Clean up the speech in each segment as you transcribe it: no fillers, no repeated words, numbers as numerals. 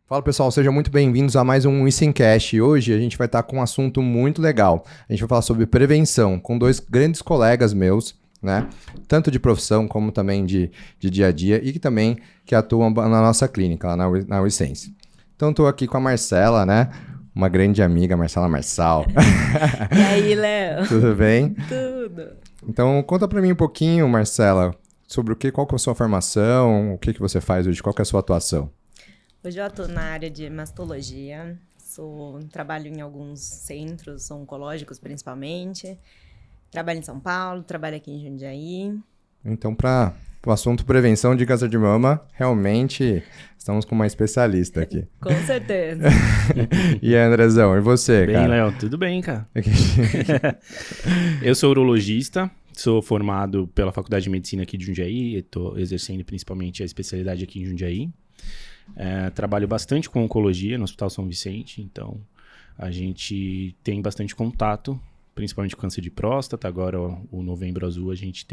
Fala pessoal, sejam muito bem-vindos a mais um Wisencast. Hoje a gente vai estar com um assunto muito legal. A gente vai falar sobre prevenção com dois grandes colegas meus, né? Tanto de profissão como também de dia a dia e que também que atuam na nossa clínica, lá na Wisense. Então estou aqui com a Marcela, né? Uma grande amiga, Marcela Marçal. E aí, Léo? Tudo bem? Tudo. Então conta para mim um pouquinho, Marcela, sobre qual que é a sua formação, o que você faz hoje, qual que é a sua atuação? Hoje eu atuo na área de mastologia, trabalho em alguns centros oncológicos principalmente, trabalho em São Paulo, trabalho aqui em Jundiaí. Então, para o assunto prevenção de câncer de mama, realmente estamos com uma especialista aqui. Com certeza. E aí, Andrezão, e você, cara? Bem, Léo, tudo bem, cara. Eu sou urologista, sou formado pela Faculdade de Medicina aqui de Jundiaí, estou exercendo principalmente a especialidade aqui em Jundiaí. Trabalho bastante com oncologia no Hospital São Vicente, então a gente tem bastante contato, principalmente com câncer de próstata. Agora, o Novembro Azul, a gente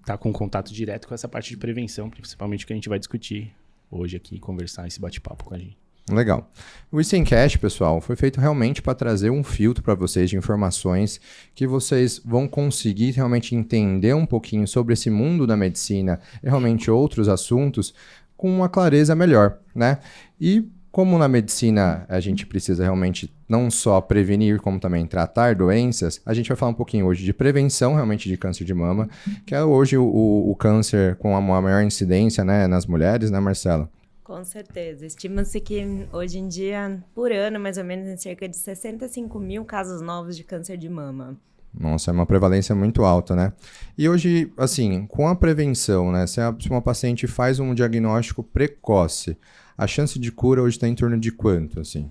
tá com contato direto com essa parte de prevenção, principalmente que a gente vai discutir hoje aqui, conversar esse bate-papo com a gente. Legal. O Wisencast, pessoal, foi feito realmente para trazer um filtro para vocês de informações que vocês vão conseguir realmente entender um pouquinho sobre esse mundo da medicina e realmente outros assuntos com uma clareza melhor, né? E como na medicina a gente precisa realmente não só prevenir, como também tratar doenças, a gente vai falar um pouquinho hoje de prevenção realmente de câncer de mama, que é hoje o câncer com a maior incidência, né, nas mulheres, né, Marcela? Com certeza. Estima-se que hoje em dia, por ano, mais ou menos, em cerca de 65 mil casos novos de câncer de mama. Nossa, é uma prevalência muito alta, né? E hoje, assim, com a prevenção, né? Se uma paciente faz um diagnóstico precoce, a chance de cura hoje está em torno de quanto, assim?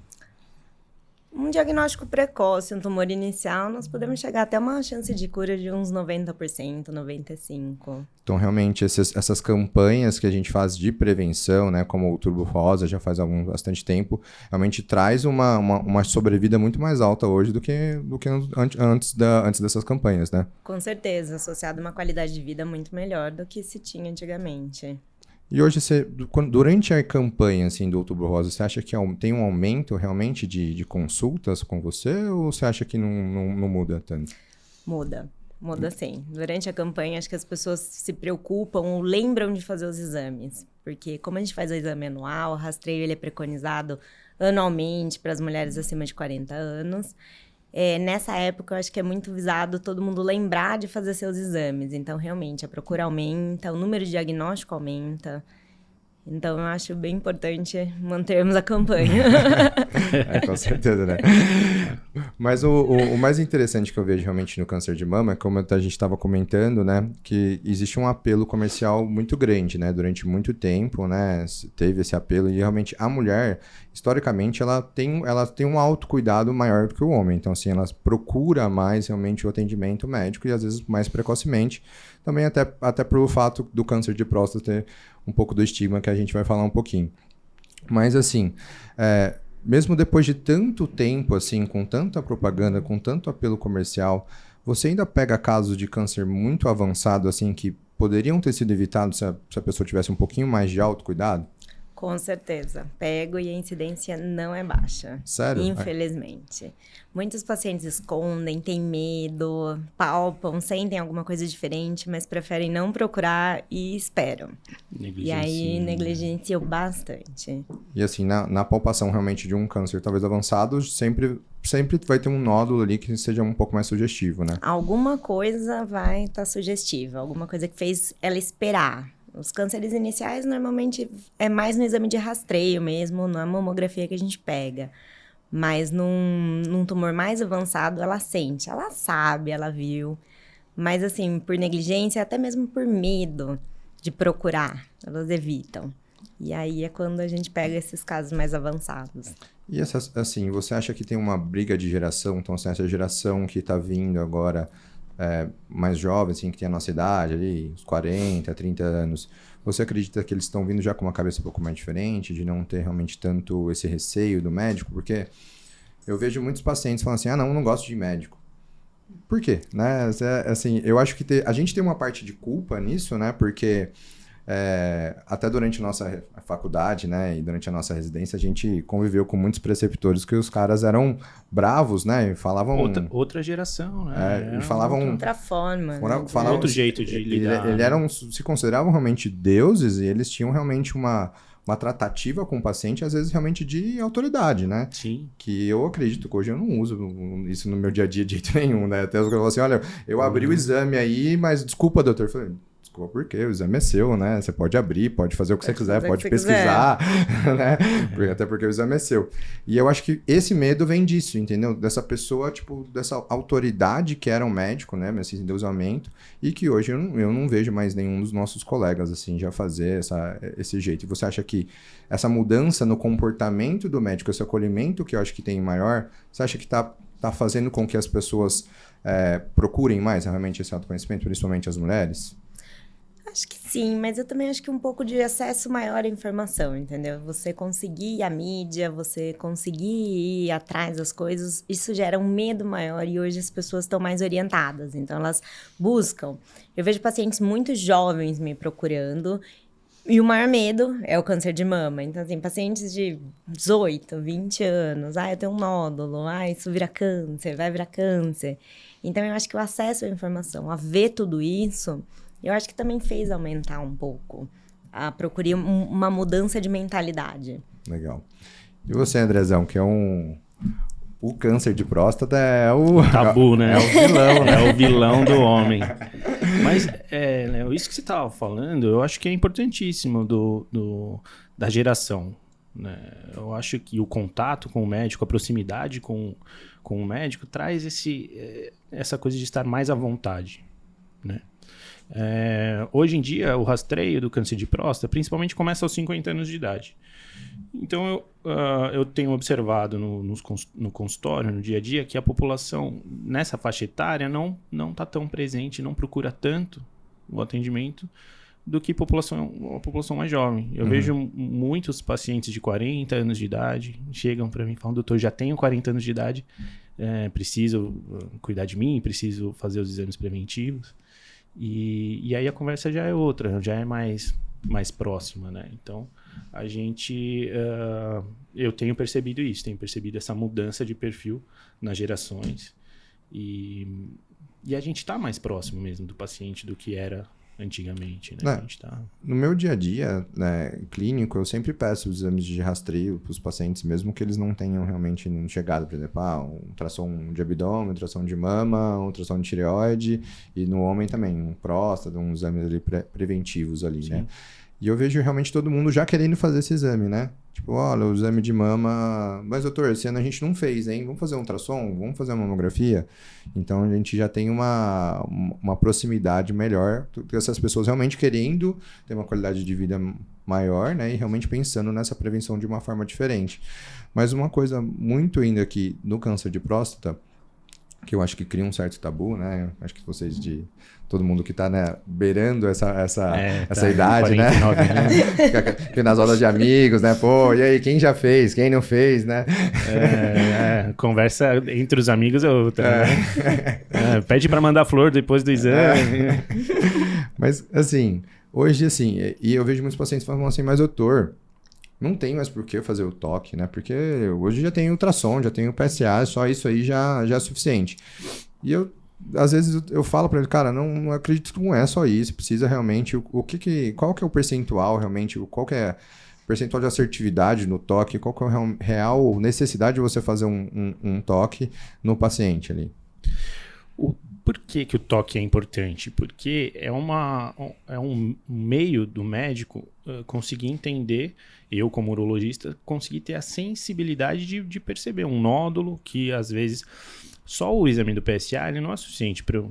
Um diagnóstico precoce, um tumor inicial, nós podemos chegar até uma chance de cura de uns 90%, 95%. Então, realmente, essas campanhas que a gente faz de prevenção, né, como o Turbo Rosa já faz bastante tempo, realmente traz uma sobrevida muito mais alta hoje do que antes dessas campanhas, né? Com certeza, associado a uma qualidade de vida muito melhor do que se tinha antigamente. E hoje, durante a campanha assim, do Outubro Rosa, você acha que tem um aumento realmente de consultas com você ou você acha que não muda tanto? Muda sim. Durante a campanha, acho que as pessoas se preocupam ou lembram de fazer os exames. Porque como a gente faz o exame anual, o rastreio ele é preconizado anualmente para as mulheres acima de 40 anos. Nessa época, eu acho que é muito visado todo mundo lembrar de fazer seus exames. Então, realmente, a procura aumenta, o número de diagnóstico aumenta. Então, eu acho bem importante mantermos a campanha. Com certeza, né? Mas o mais interessante que eu vejo realmente no câncer de mama é como a gente estava comentando, né? Que existe um apelo comercial muito grande, né? Durante muito tempo, né? Teve esse apelo e realmente a mulher, historicamente, ela tem um autocuidado maior do que o homem. Então, assim, ela procura mais realmente o atendimento médico e às vezes mais precocemente. Também até pelo fato do câncer de próstata ter um pouco do estigma que a gente vai falar um pouquinho. Mas assim, mesmo depois de tanto tempo, assim, com tanta propaganda, com tanto apelo comercial, você ainda pega casos de câncer muito avançado, assim, que poderiam ter sido evitados se a pessoa tivesse um pouquinho mais de autocuidado? Com certeza. Pego e a incidência não é baixa. Sério? Infelizmente. Muitos pacientes escondem, têm medo, palpam, sentem alguma coisa diferente, mas preferem não procurar e esperam. E aí negligenciam bastante. E assim, na palpação realmente de um câncer talvez avançado, sempre vai ter um nódulo ali que seja um pouco mais sugestivo, né? Alguma coisa vai estar sugestiva, alguma coisa que fez ela esperar. Os cânceres iniciais, normalmente, é mais no exame de rastreio mesmo, na mamografia que a gente pega. Mas num tumor mais avançado, ela sente, ela sabe, ela viu. Mas, assim, por negligência, até mesmo por medo de procurar, elas evitam. E aí é quando a gente pega esses casos mais avançados. E assim, você acha que tem uma briga de geração? Então, assim, essa geração que está vindo agora... mais jovens, assim, que tem a nossa idade ali, uns 40, 30 anos, você acredita que eles estão vindo já com uma cabeça um pouco mais diferente, de não ter realmente tanto esse receio do médico? Porque eu vejo muitos pacientes falando assim, não gosto de médico. Por quê? Né? Assim, eu acho que a gente tem uma parte de culpa nisso, né? Porque até durante a nossa faculdade, né, e durante a nossa residência, a gente conviveu com muitos preceptores que os caras eram bravos, né, e falavam... Outra geração, né? E falavam... Outra forma, né? Falavam, outro jeito de lidar. Se consideravam realmente deuses e eles tinham realmente uma tratativa com o paciente, às vezes realmente de autoridade, né? Sim. Que eu acredito que hoje eu não uso isso no meu dia a dia de jeito nenhum, né? Até os caras falam assim, olha, eu abri o exame aí, mas desculpa, doutor. Eu falei, desculpa por quê? O exame é seu, né? Você pode abrir, pode fazer o que você quiser, pode pesquisar, né? Até porque o exame é seu. E eu acho que esse medo vem disso, entendeu? Dessa pessoa, tipo, dessa autoridade que era um médico, né? Esse endeusamento, e que hoje eu não vejo mais nenhum dos nossos colegas, assim, já fazer esse jeito. E você acha que essa mudança no comportamento do médico, esse acolhimento que eu acho que tem maior, você acha que tá fazendo com que as pessoas procurem mais realmente esse autoconhecimento, principalmente as mulheres? Acho que sim, mas eu também acho que um pouco de acesso maior à informação, entendeu? Você conseguir a mídia, você conseguir ir atrás das coisas, isso gera um medo maior e hoje as pessoas estão mais orientadas, então elas buscam. Eu vejo pacientes muito jovens me procurando e o maior medo é o câncer de mama. Então, assim, pacientes de 18, 20 anos, eu tenho um nódulo, isso vira câncer, vai virar câncer. Então, eu acho que o acesso à informação, a ver tudo isso... Eu acho que também fez aumentar um pouco a procurar uma mudança de mentalidade. Legal. E você, Andrezão, que é o câncer de próstata é o... Tabu, né? É o vilão, né? É o vilão do homem. Mas, Léo, isso que você estava falando, eu acho que é importantíssimo da geração. Né? Eu acho que o contato com o médico, a proximidade com o médico, traz essa coisa de estar mais à vontade, né? Hoje em dia, o rastreio do câncer de próstata principalmente começa aos 50 anos de idade. Então, eu tenho observado no consultório, no dia a dia, que a população nessa faixa etária não está tão presente, não procura tanto o atendimento do que a população mais jovem. Eu vejo muitos pacientes de 40 anos de idade chegam para mim e falam, doutor, já tenho 40 anos de idade, preciso cuidar de mim, preciso fazer os exames preventivos. E aí a conversa já é outra, já é mais próxima, né? Então, eu tenho percebido isso, tenho percebido essa mudança de perfil nas gerações e a gente está mais próximo mesmo do paciente do que era antigamente, né? No meu dia a dia, né, clínico, eu sempre peço os exames de rastreio para os pacientes, mesmo que eles não tenham realmente chegado, por exemplo, um ultrassom de abdômen, ultrassom de mama, um ultrassom de tireoide, e no homem também, um próstata, uns exames ali preventivos ali, né? E eu vejo realmente todo mundo já querendo fazer esse exame, né? Tipo, olha, o exame de mama... Mas, doutor, esse ano a gente não fez, hein? Vamos fazer um ultrassom? Vamos fazer uma mamografia? Então, a gente já tem uma proximidade melhor, porque essas pessoas realmente querendo ter uma qualidade de vida maior, né? E realmente pensando nessa prevenção de uma forma diferente. Mas uma coisa muito ainda aqui no câncer de próstata, que eu acho que cria um certo tabu, né? Acho que vocês todo mundo que tá, né, beirando essa idade, 49, né? Fica nas rodas de amigos, né? Pô, e aí, quem já fez? Quem não fez, né? Conversa entre os amigos é outra. Né? Pede pra mandar flor depois do exame. Mas, assim, hoje, assim, e eu vejo muitos pacientes falando assim, mas doutor, não tem mais por que fazer o toque, né? Porque hoje já tem ultrassom, já tem o PSA, só isso aí já é suficiente. E às vezes eu falo para ele, cara, não acredito que não é só isso, precisa realmente, qual que é o percentual realmente, qual que é o percentual de assertividade no toque, qual que é a real necessidade de você fazer um toque no paciente ali? Por que o toque é importante? Porque é um meio do médico conseguir entender, eu como urologista, conseguir ter a sensibilidade de perceber um nódulo que às vezes só o exame do PSA ele não é suficiente para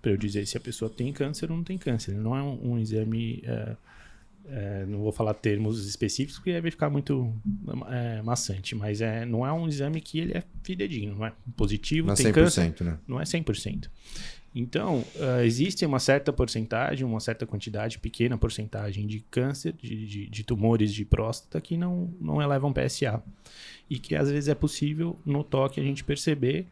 eu dizer se a pessoa tem câncer ou não tem câncer. Ele não é um exame, não vou falar termos específicos porque vai ficar muito maçante, mas não é um exame que ele é fidedigno, não é positivo, não tem 100%, câncer, né? Não é 100%. Então, existe uma certa porcentagem, uma certa quantidade, pequena porcentagem de câncer, de tumores de próstata que não elevam PSA. E que às vezes é possível no toque a gente perceber,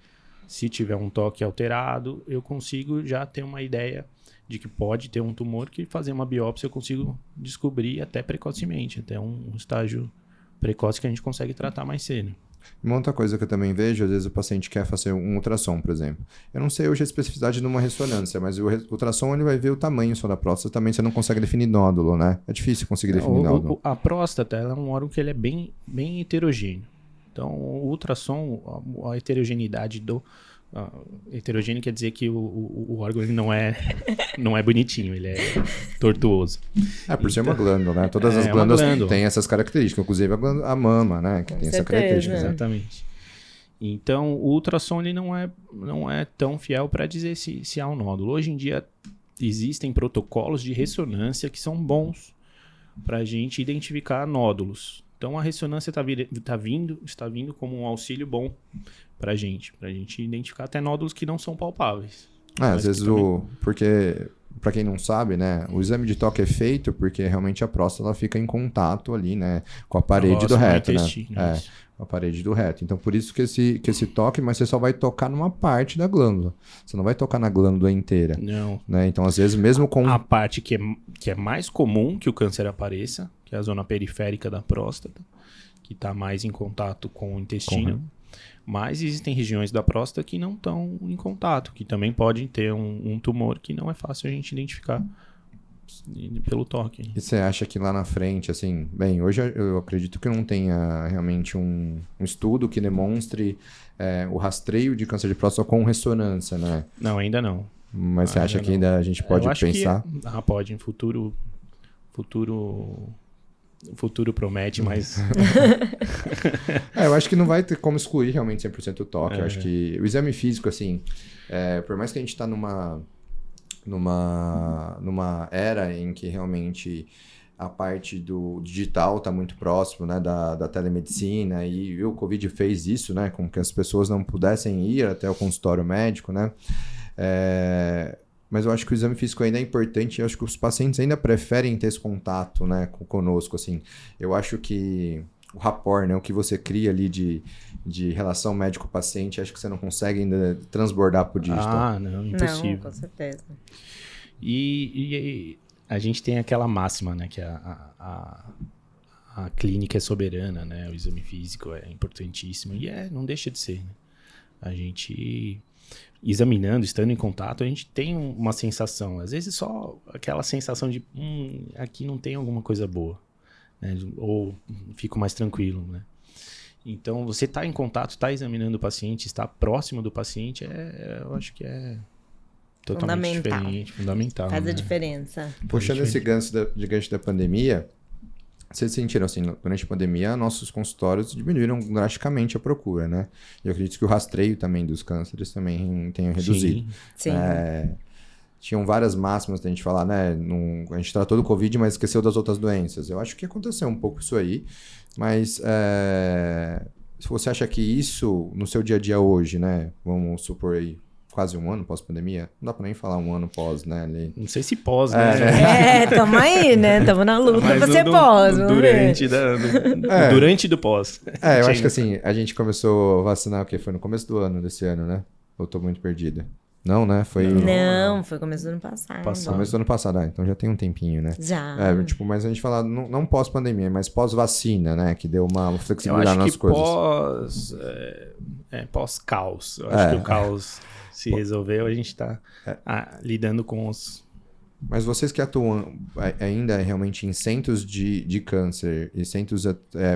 se tiver um toque alterado, eu consigo já ter uma ideia de que pode ter um tumor que fazer uma biópsia eu consigo descobrir até precocemente, até um estágio precoce que a gente consegue tratar mais cedo. Uma outra coisa que eu também vejo, às vezes o paciente quer fazer um ultrassom, por exemplo. Eu não sei hoje a especificidade de uma ressonância, mas o ultrassom ele vai ver o tamanho só da próstata, também você não consegue definir nódulo, né? É difícil conseguir definir nódulo. A próstata ela é um órgão que ele é bem heterogêneo. Então, o ultrassom, a heterogeneidade heterogêneo quer dizer que o órgão ele não é bonitinho, ele é tortuoso. Por ser uma glândula, né? Todas as glândulas têm essas características, inclusive a mama, né? Que tem essa característica. Exatamente. Então, o ultrassom ele não é tão fiel para dizer se há um nódulo. Hoje em dia, existem protocolos de ressonância que são bons para a gente identificar nódulos. Então, a ressonância está vindo como um auxílio bom pra gente identificar até nódulos que não são palpáveis. Às vezes porque, pra quem não sabe, né, o exame de toque é feito porque realmente a próstata ela fica em contato ali, né, com a parede do reto, né? Com a parede do reto. Então, por isso que esse toque, mas você só vai tocar numa parte da glândula. Você não vai tocar na glândula inteira. Não. Né? Então, às vezes, mesmo com... A parte que é mais comum que o câncer apareça, que é a zona periférica da próstata, que está mais em contato com o intestino. Mas existem regiões da próstata que não estão em contato, que também podem ter um tumor que não é fácil a gente identificar pelo toque. E você acha que lá na frente, assim... Bem, hoje eu acredito que não tenha realmente um estudo que demonstre o rastreio de câncer de próstata com ressonância, né? Não, ainda não. Mas você acha que ainda a gente pode pensar? Pode, em futuro... O futuro promete, mas... Eu acho que não vai ter como excluir realmente 100% o toque. Eu acho que o exame físico, assim, por mais que a gente está numa era em que realmente a parte do digital está muito próximo, né, da telemedicina, e o Covid fez isso, né, com que as pessoas não pudessem ir até o consultório médico, né? Mas eu acho que o exame físico ainda é importante. Eu acho que os pacientes ainda preferem ter esse contato, né, conosco, assim. Eu acho que o rapport, né, o que você cria ali de relação médico-paciente, acho que você não consegue ainda transbordar pro digital. Não, impossível. Não, com certeza. E a gente tem aquela máxima, né, que a clínica é soberana, né, o exame físico é importantíssimo. E não deixa de ser, né? A gente... examinando, estando em contato, a gente tem uma sensação, às vezes só aquela sensação de aqui não tem alguma coisa boa, né? Ou fico mais tranquilo, né? Então, você está em contato, está examinando o paciente, está próximo do paciente, eu acho que é totalmente diferente, fundamental. Faz a né? diferença. Puxando esse gancho da pandemia, vocês sentiram assim, durante a pandemia, nossos consultórios diminuíram drasticamente a procura, né? E eu acredito que o rastreio também dos cânceres também tenha reduzido. Sim. Tinham várias máximas da gente falar, né? A gente tratou do Covid, mas esqueceu das outras doenças. Eu acho que aconteceu um pouco isso aí, mas se você acha que isso, no seu dia a dia hoje, né? Vamos supor aí, quase um ano pós-pandemia, não dá pra nem falar um ano pós, né? Ali. Não sei se pós, né? Tamo aí, né? Tamo na luta pra ser pós. Durante do pós. Eu acho que assim, a gente começou a vacinar o quê? Foi no começo do ano, desse ano, né? Eu tô muito perdida. Não, né? Não, foi começo do ano passado. Começo do ano passado, então já tem um tempinho, né? Já. Mas a gente fala, não pós-pandemia, mas pós-vacina, né? Que deu uma flexibilidade nas coisas. Pós-caos. Eu acho que o caos se resolveu, a gente tá lidando com os... Mas vocês que atuam ainda realmente em centros de câncer e centros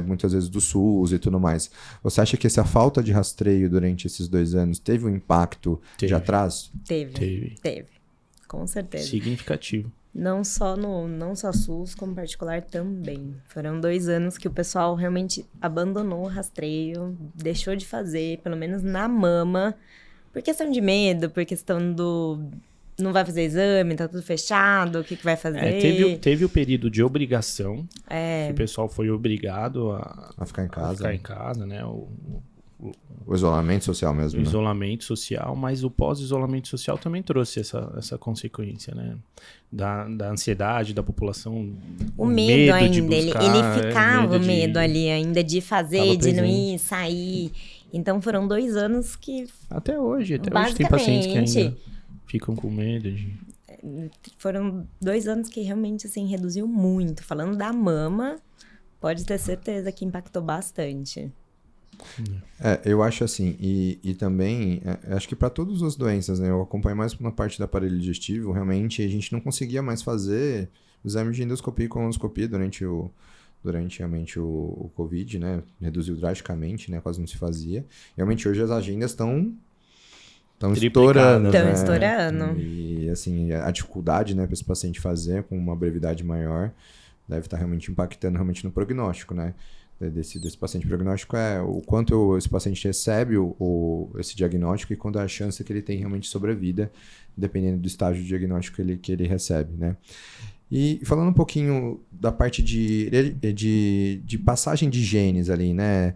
muitas vezes do SUS e tudo mais, você acha que essa falta de rastreio durante esses 2 anos teve um impacto de atraso? Teve. Com certeza. Significativo. Não só SUS, como particular também. Foram 2 anos que o pessoal realmente abandonou o rastreio, deixou de fazer, pelo menos na mama, por questão de medo, por questão do... Não vai fazer exame, tá tudo fechado, o que vai fazer? Teve o período de obrigação, que o pessoal foi obrigado a ficar em casa. A ficar em casa, né? O isolamento social mesmo, o isolamento social, mas o pós-isolamento social também trouxe essa consequência, né? Da ansiedade da população. O medo ainda, de buscar, ele ficava medo ali ainda de fazer, de não ir, sair. Então foram 2 anos que... Até hoje tem pacientes que ainda ficam com medo de... Foram 2 anos que realmente, assim, reduziu muito. Falando da mama, pode ter certeza que impactou bastante. Eu acho assim, e também, acho que para todas as doenças, né? Eu acompanho mais na parte do aparelho digestivo, realmente a gente não conseguia mais fazer exame de endoscopia e colonoscopia durante realmente o Covid, né? Reduziu drasticamente, né? Quase não se fazia. Realmente hoje as agendas estão estourando, Estão né? estourando. E assim, a dificuldade, né, para esse paciente fazer com uma brevidade maior deve estar realmente impactando realmente no prognóstico, né? Desse paciente. O prognóstico é o quanto esse paciente recebe esse diagnóstico e quando a chance que ele tem realmente de sobrevida, dependendo do estágio de diagnóstico que ele recebe, né? E falando um pouquinho da parte de passagem de genes ali, né?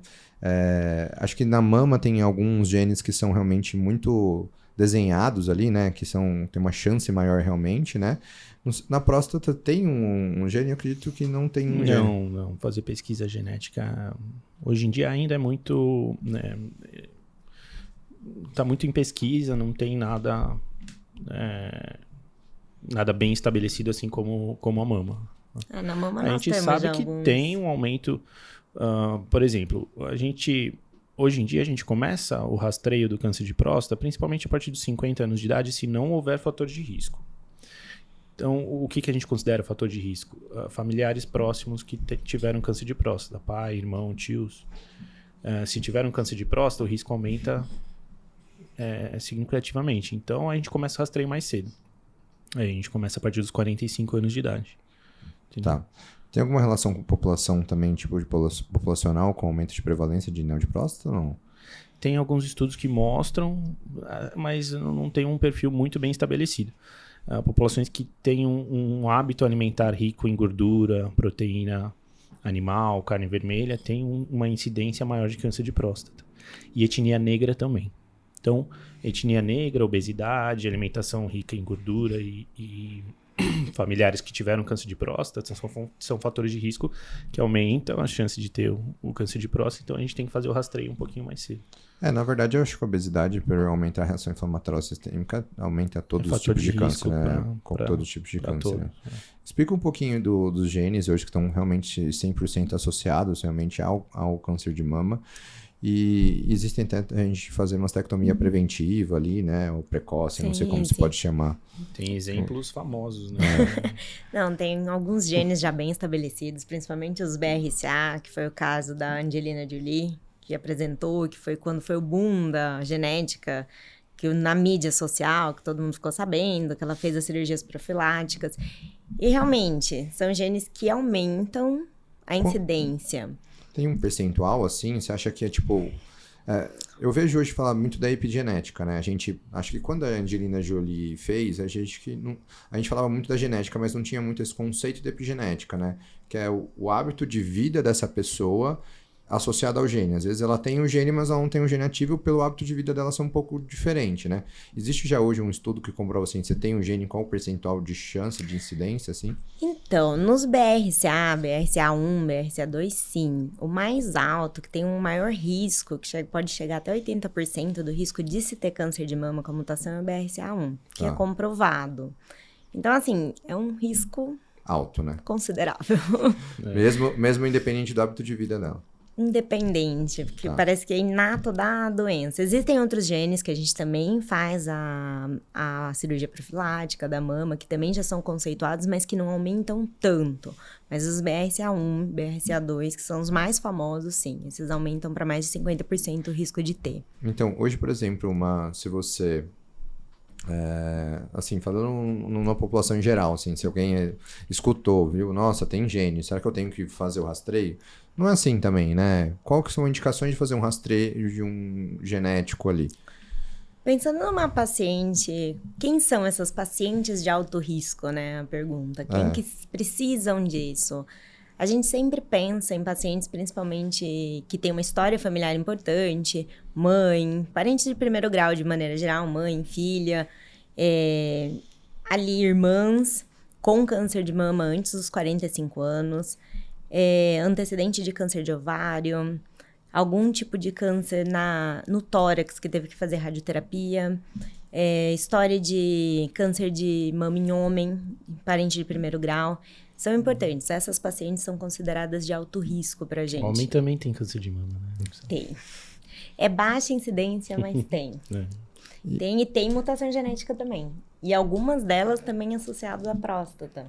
Acho que na mama tem alguns genes que são realmente muito desenhados ali, né? Que tem uma chance maior realmente, né? Na próstata tem um gene, eu acredito que não tem um gene. Não. Fazer pesquisa genética hoje em dia ainda é muito... Né, tá muito em pesquisa, não tem nada bem estabelecido assim como a mama. Na mama A nós gente temos sabe que alguns... tem um aumento... por exemplo, hoje em dia a gente começa o rastreio do câncer de próstata principalmente a partir dos 50 anos de idade, se não houver fator de risco. Então, o que a gente considera fator de risco? Familiares próximos que tiveram câncer de próstata, pai, irmão, tios. Se tiveram câncer de próstata, o risco aumenta significativamente. Então, a gente começa o rastreio mais cedo. Aí a gente começa a partir dos 45 anos de idade. Entendeu? Tá. Tem alguma relação com população também, tipo de populacional, com aumento de prevalência de neo de próstata ou não? Tem alguns estudos que mostram, mas não tem um perfil muito bem estabelecido. Populações que têm um hábito alimentar rico em gordura, proteína animal, carne vermelha, têm uma incidência maior de câncer de próstata. E etnia negra também. Então, etnia negra, obesidade, alimentação rica em gordura e familiares que tiveram câncer de próstata são fatores de risco que aumentam a chance de ter o câncer de próstata. Então, a gente tem que fazer o rastreio um pouquinho mais cedo. Na verdade, eu acho que a obesidade, por aumentar a reação inflamatória sistêmica, aumenta todos os tipos de câncer, né? Com todos os tipos de câncer, né? Explica um pouquinho dos genes hoje que estão realmente 100% associados realmente ao câncer de mama. E existem até a gente fazer mastectomia preventiva ali, né? Ou precoce, não sei como se pode chamar. Tem exemplos famosos, né? Não, tem alguns genes já bem estabelecidos, principalmente os BRCA, que foi o caso da Angelina Jolie, que apresentou, que foi quando foi o boom da genética, que na mídia social, que todo mundo ficou sabendo, que ela fez as cirurgias profiláticas. E realmente, são genes que aumentam a incidência. Tem um percentual, assim? Você acha que é tipo... eu vejo hoje falar muito da epigenética, né? Acho que quando a Angelina Jolie fez, a gente falava muito da genética, mas não tinha muito esse conceito de epigenética, né? Que é o hábito de vida dessa pessoa associado ao gene. Às vezes ela tem o gene, mas ela não tem o gene ativo pelo hábito de vida dela ser um pouco diferente, né? Existe já hoje um estudo que comprova assim, você tem um gene, qual o percentual de chance de incidência, assim? Então, nos BRCA, BRCA1, BRCA2, sim. O mais alto, que tem um maior risco, que pode chegar até 80% do risco de se ter câncer de mama com a mutação, é o BRCA1, que é comprovado. Então, assim, é um risco... alto, né? Considerável. Mesmo independente do hábito de vida dela. Independente, porque parece que é inato da doença. Existem outros genes que a gente também faz a cirurgia profilática da mama, que também já são conceituados, mas que não aumentam tanto. Mas os BRCA1, BRCA2, que são os mais famosos, sim. Esses aumentam para mais de 50% o risco de ter. Então, hoje, por exemplo, se você... assim, falando numa população em geral, assim, se alguém escutou, viu? Nossa, tem gene, será que eu tenho que fazer o rastreio? Não é assim também, né? Qual que são indicações de fazer um rastreio de um genético ali? Pensando numa paciente, quem são essas pacientes de alto risco, né? A pergunta. Quem que precisam disso? A gente sempre pensa em pacientes, principalmente, que têm uma história familiar importante, mãe, parentes de primeiro grau de maneira geral, mãe, filha, ali irmãs com câncer de mama antes dos 45 anos, antecedente de câncer de ovário, algum tipo de câncer no tórax que teve que fazer radioterapia, história de câncer de mama em homem, parente de primeiro grau, são importantes. Essas pacientes são consideradas de alto risco pra gente. Homem também tem câncer de mama, né? Tem. É baixa incidência, mas tem. Tem mutação genética também. E algumas delas também associadas à próstata.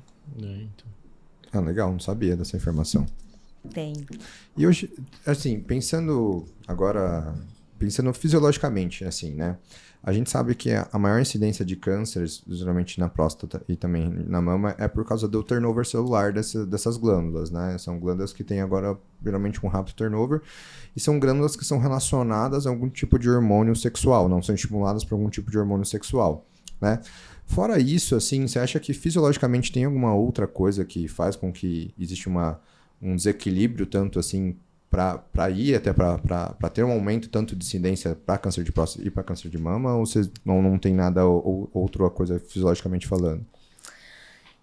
Ah, legal, não sabia dessa informação. Tem. E hoje, assim, pensando fisiologicamente, assim, né? A gente sabe que a maior incidência de cânceres, geralmente na próstata e também na mama, é por causa do turnover celular dessas glândulas, né? São glândulas que têm agora, geralmente, um rápido turnover, e são glândulas que são relacionadas a algum tipo de hormônio sexual, não são estimuladas por algum tipo de hormônio sexual, né? Fora isso, assim, você acha que fisiologicamente tem alguma outra coisa que faz com que existe um desequilíbrio, tanto assim, para ir até para ter um aumento tanto de incidência para câncer de próstata e para câncer de mama, ou vocês não tem nada ou outra coisa fisiologicamente falando?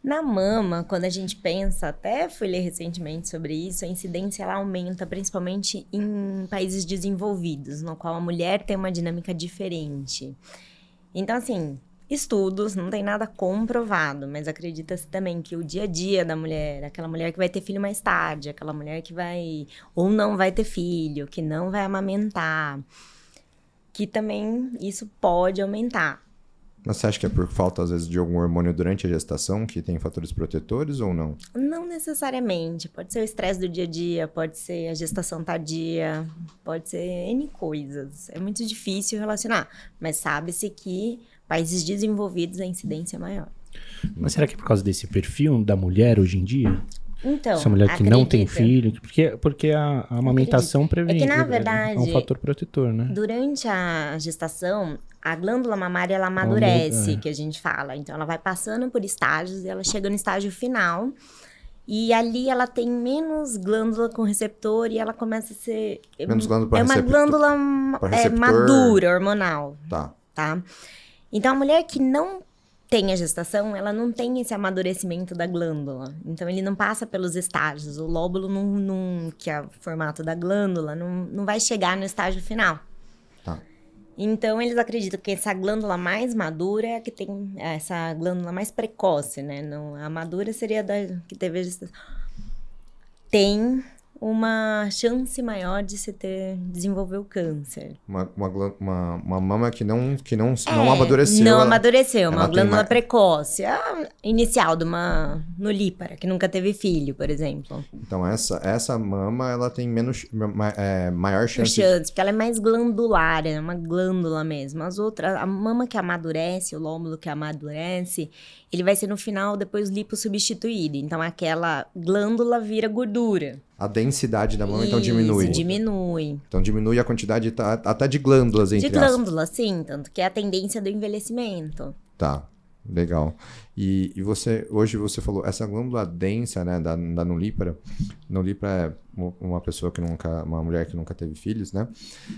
Na mama, quando a gente pensa, até fui ler recentemente sobre isso, a incidência ela aumenta principalmente em países desenvolvidos, no qual a mulher tem uma dinâmica diferente. Então, assim, estudos, não tem nada comprovado, mas acredita-se também que o dia a dia da mulher, aquela mulher que vai ter filho mais tarde, aquela mulher que vai ou não vai ter filho, que não vai amamentar, que também isso pode aumentar. Mas você acha que é por falta, às vezes, de algum hormônio durante a gestação que tem fatores protetores ou não? Não necessariamente. Pode ser o estresse do dia a dia, pode ser a gestação tardia, pode ser N coisas. É muito difícil relacionar, mas sabe-se que países desenvolvidos a incidência é maior. Mas será que é por causa desse perfil da mulher hoje em dia? Então, essa mulher que não tem filho, porque a amamentação previne. É que, na verdade, é um fator protetor, né? Durante a gestação, a glândula mamária, ela amadurece, que a gente fala. Então, ela vai passando por estágios e ela chega no estágio final. E ali ela tem menos glândula com receptor e ela começa a ser... Menos glândula para receptor. É uma glândula madura, hormonal. Tá? Então, a mulher que não tem a gestação, ela não tem esse amadurecimento da glândula. Então, ele não passa pelos estágios. O lóbulo, que é o formato da glândula, não vai chegar no estágio final. Tá. Então, eles acreditam que essa glândula mais madura é a que tem essa glândula mais precoce, né? Não, a madura seria da que teve a gestação. Tem uma chance maior de se desenvolver o câncer. Uma mama que não amadureceu. Não amadureceu, uma glândula precoce. A inicial de uma nulípara, que nunca teve filho, por exemplo. Então, essa mama, ela tem maior chance. Porque ela é mais glandular, é uma glândula mesmo. As outras, a mama que amadurece, o lóbulo que amadurece, ele vai ser no final, depois lipossubstituído. Então, aquela glândula vira gordura. A densidade da mama, então, diminui. Diminui. Então, diminui a quantidade até de glândulas, entre aspas. De glândulas, sim. Tanto que é a tendência do envelhecimento. Tá, legal. E hoje você falou, essa glândula densa, né, da nulípara. Nulípara é uma mulher que nunca teve filhos, né?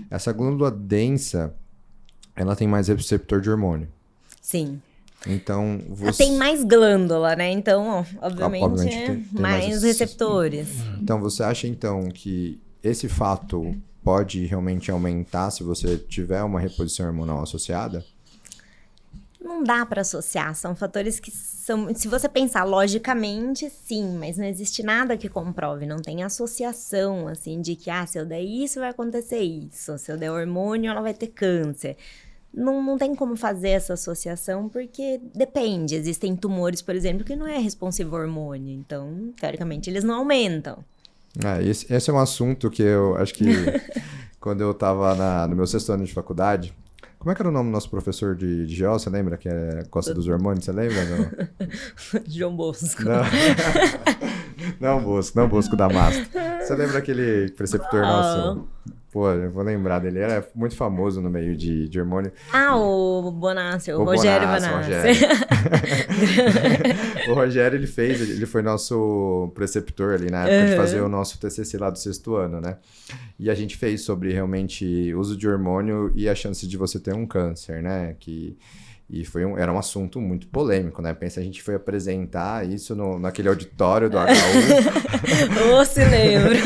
Essa glândula densa, ela tem mais receptor de hormônio. Sim. Então, ela tem mais glândula, né? Então, obviamente tem mais receptores. Então, você acha, então, que esse fato pode realmente aumentar se você tiver uma reposição hormonal associada? Não dá para associar. São fatores que são... Se você pensar logicamente, sim. Mas não existe nada que comprove. Não tem associação, assim, de que, se eu der isso, vai acontecer isso. Se eu der hormônio, ela vai ter câncer. Não tem como fazer essa associação, porque depende. Existem tumores, por exemplo, que não é responsivo ao hormônio. Então, teoricamente, eles não aumentam. Esse é um assunto que eu acho que quando eu estava no meu 6º ano de faculdade... Como é que era o nome do nosso professor de GO? Você lembra? Que gosta dos hormônios, você lembra? Não? João Bosco. Não Bosco da Masta. Você lembra aquele preceptor nosso? Pô, eu vou lembrar dele. Ele era muito famoso no meio de hormônio. O Bonassi, o Rogério Bonassi. O Rogério, ele foi nosso preceptor ali na época de fazer o nosso TCC lá do 6º ano, né? E a gente fez sobre realmente uso de hormônio e a chance de você ter um câncer, né? Era um assunto muito polêmico, né? Pensa, a gente foi apresentar isso naquele auditório do HU. Se lembra.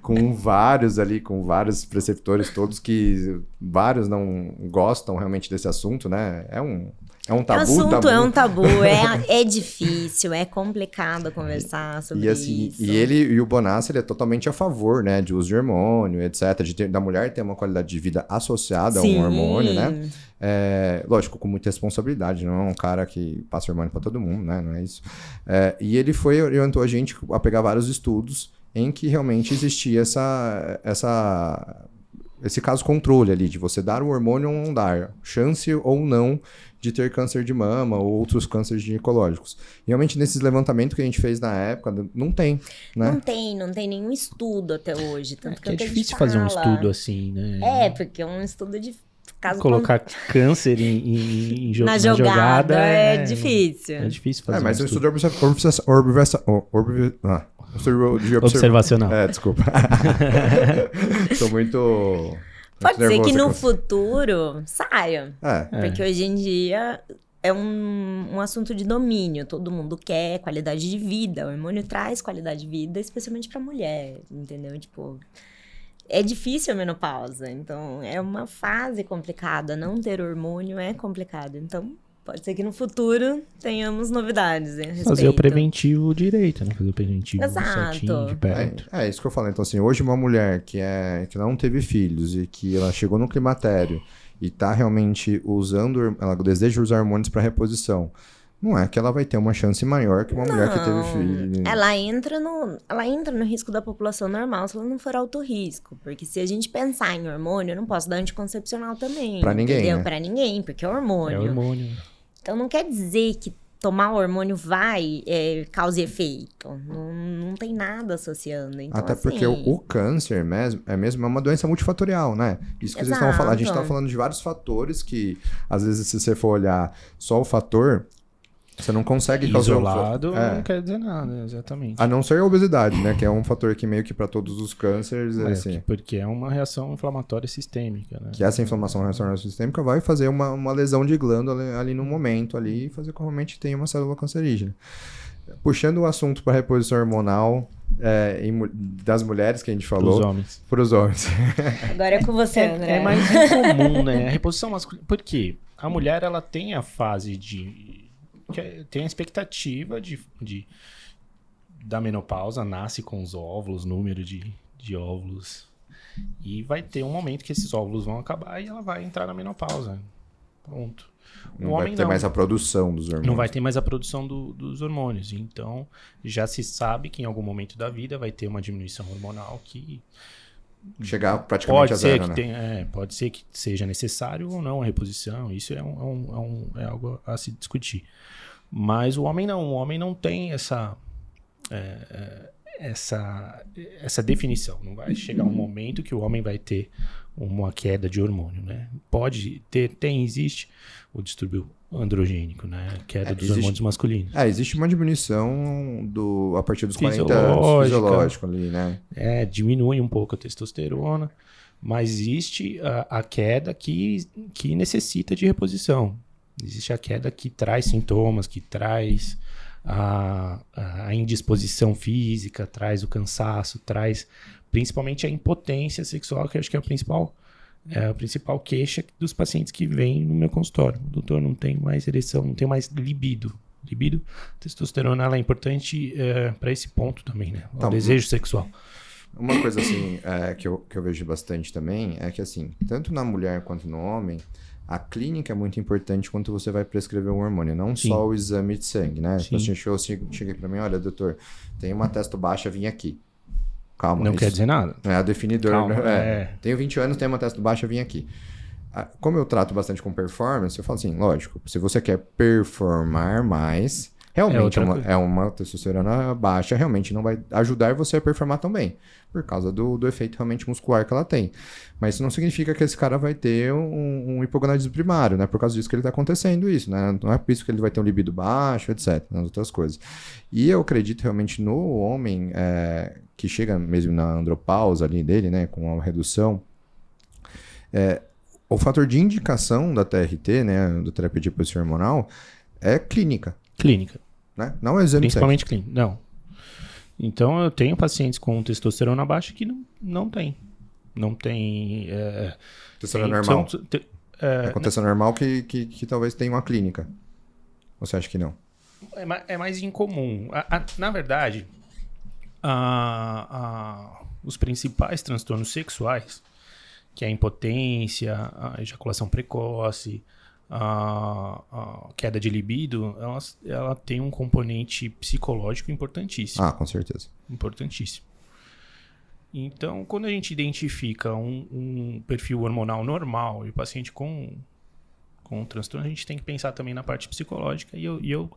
com vários preceptores, todos que vários não gostam realmente desse assunto, né? É um tabu. O assunto tabu. é um tabu, é difícil, é complicado conversar sobre isso. E o Bonassa, ele é totalmente a favor, né, de uso de hormônio, etc, da mulher ter uma qualidade de vida associada a um hormônio, né? Lógico, com muita responsabilidade, não é um cara que passa hormônio para todo mundo, né? Não é isso. E ele orientou a gente a pegar vários estudos em que realmente existia esse caso controle ali, de você dar o hormônio ou não dar, chance ou não de ter câncer de mama ou outros cânceres ginecológicos. Realmente, nesses levantamentos que a gente fez na época, não tem, né? Não tem nenhum estudo até hoje. Tanto que é difícil fazer um estudo assim, né? Porque é um estudo de caso... Colocar câncer na jogada é difícil. É difícil fazer mas um um estudo. Observacional. Observacional. Desculpa. Tô muito... Pode ser que no futuro saia. Porque hoje em dia é um assunto de domínio. Todo mundo quer qualidade de vida. O hormônio traz qualidade de vida, especialmente pra mulher, entendeu? Tipo, é difícil a menopausa. Então, é uma fase complicada. Não ter hormônio é complicado. Então, pode ser que no futuro tenhamos novidades a respeito. Fazer o preventivo direito, né? Fazer o preventivo certinho, de perto. É isso que eu falo. Então, assim, hoje uma mulher que não teve filhos e que ela chegou no climatério e tá realmente ela deseja usar hormônios para reposição, não é que ela vai ter uma chance maior que uma mulher que teve filho. Ela entra no risco da população normal se ela não for alto risco. Porque se a gente pensar em hormônio, eu não posso dar anticoncepcional também. Pra ninguém, entendeu? né? Pra ninguém, porque é hormônio. É hormônio. Então não quer dizer que tomar o hormônio vai causa efeito. Não tem nada associando. Então, até porque o câncer é uma doença multifatorial, né? Isso que vocês estavam falando. A gente estava falando de vários fatores que, às vezes, se você for olhar só o fator, você não consegue causar... Isolado não quer dizer nada, exatamente. A não ser a obesidade, né? Que é um fator que meio que para todos os cânceres... assim, porque é uma reação inflamatória sistêmica, né? Que essa inflamação reação sistêmica vai fazer uma lesão de glândula ali no momento ali e fazer com que realmente tenha uma célula cancerígena. Puxando o assunto para reposição hormonal das mulheres que a gente falou... Para os homens. Agora é com você, André. É mais incomum, né? A reposição masculina... Por quê? A mulher, ela tem a fase tem a expectativa da menopausa, nasce com os óvulos, número de óvulos. E vai ter um momento que esses óvulos vão acabar e ela vai entrar na menopausa. Pronto. Não vai ter mais a produção dos hormônios. Não vai ter mais a produção dos hormônios. Então, já se sabe que em algum momento da vida vai ter uma diminuição hormonal que... chegar praticamente a zero, né? Pode ser que seja necessário ou não a reposição. Isso é algo a se discutir. Mas o homem não tem essa definição. Não vai chegar um momento que o homem vai ter uma queda de hormônio, né? Pode ter, existe o distúrbio androgênico, né? Queda dos hormônios masculinos. Existe uma diminuição a partir dos 40 anos, fisiológico ali, né? Diminui um pouco a testosterona, mas existe a queda que necessita de reposição. Existe a queda que traz sintomas, que traz a indisposição física, traz o cansaço, traz principalmente a impotência sexual, que eu acho que é a principal queixa dos pacientes que vêm no meu consultório. O doutor, não tem mais ereção, não tem mais libido. Testosterona, ela é importante para esse ponto também, né? O desejo sexual. Uma coisa assim que eu vejo bastante também é que assim, tanto na mulher quanto no homem, a clínica é muito importante quando você vai prescrever um hormônio, não só o exame de sangue, né? O paciente chega para mim, olha, doutor, tem uma testo baixa, vim aqui. Calma. Não quer dizer nada. É o definidor. Calma, Tenho 20 anos, tenho uma testo baixa, vim aqui. Como eu trato bastante com performance, eu falo assim, lógico, se você quer performar mais, realmente uma testosterona baixa, realmente não vai ajudar você a performar tão bem, por causa do efeito realmente muscular que ela tem. Mas isso não significa que esse cara vai ter um hipogonadismo primário, né? Por causa disso que ele está acontecendo isso, né? Não é por isso que ele vai ter um libido baixo, etc, nas outras coisas. E eu acredito realmente no homem que chega mesmo na andropausa ali dele, né? Com a redução, o fator de indicação da TRT, né? Do terapia de reposição hormonal, é clínica. Clínica. Né? Não é exame principalmente clínica. Não. Então, eu tenho pacientes com testosterona baixa que não tem. Não tem... Testosterona normal. É com testosterona normal que talvez tenha uma clínica. Ou você acha que não? É mais incomum. Na verdade, os principais transtornos sexuais, que é a impotência, a ejaculação precoce, a queda de libido, ela tem um componente psicológico importantíssimo. Com certeza. Importantíssimo. Então, quando a gente identifica um perfil hormonal normal e o paciente com transtorno, a gente tem que pensar também na parte psicológica. E eu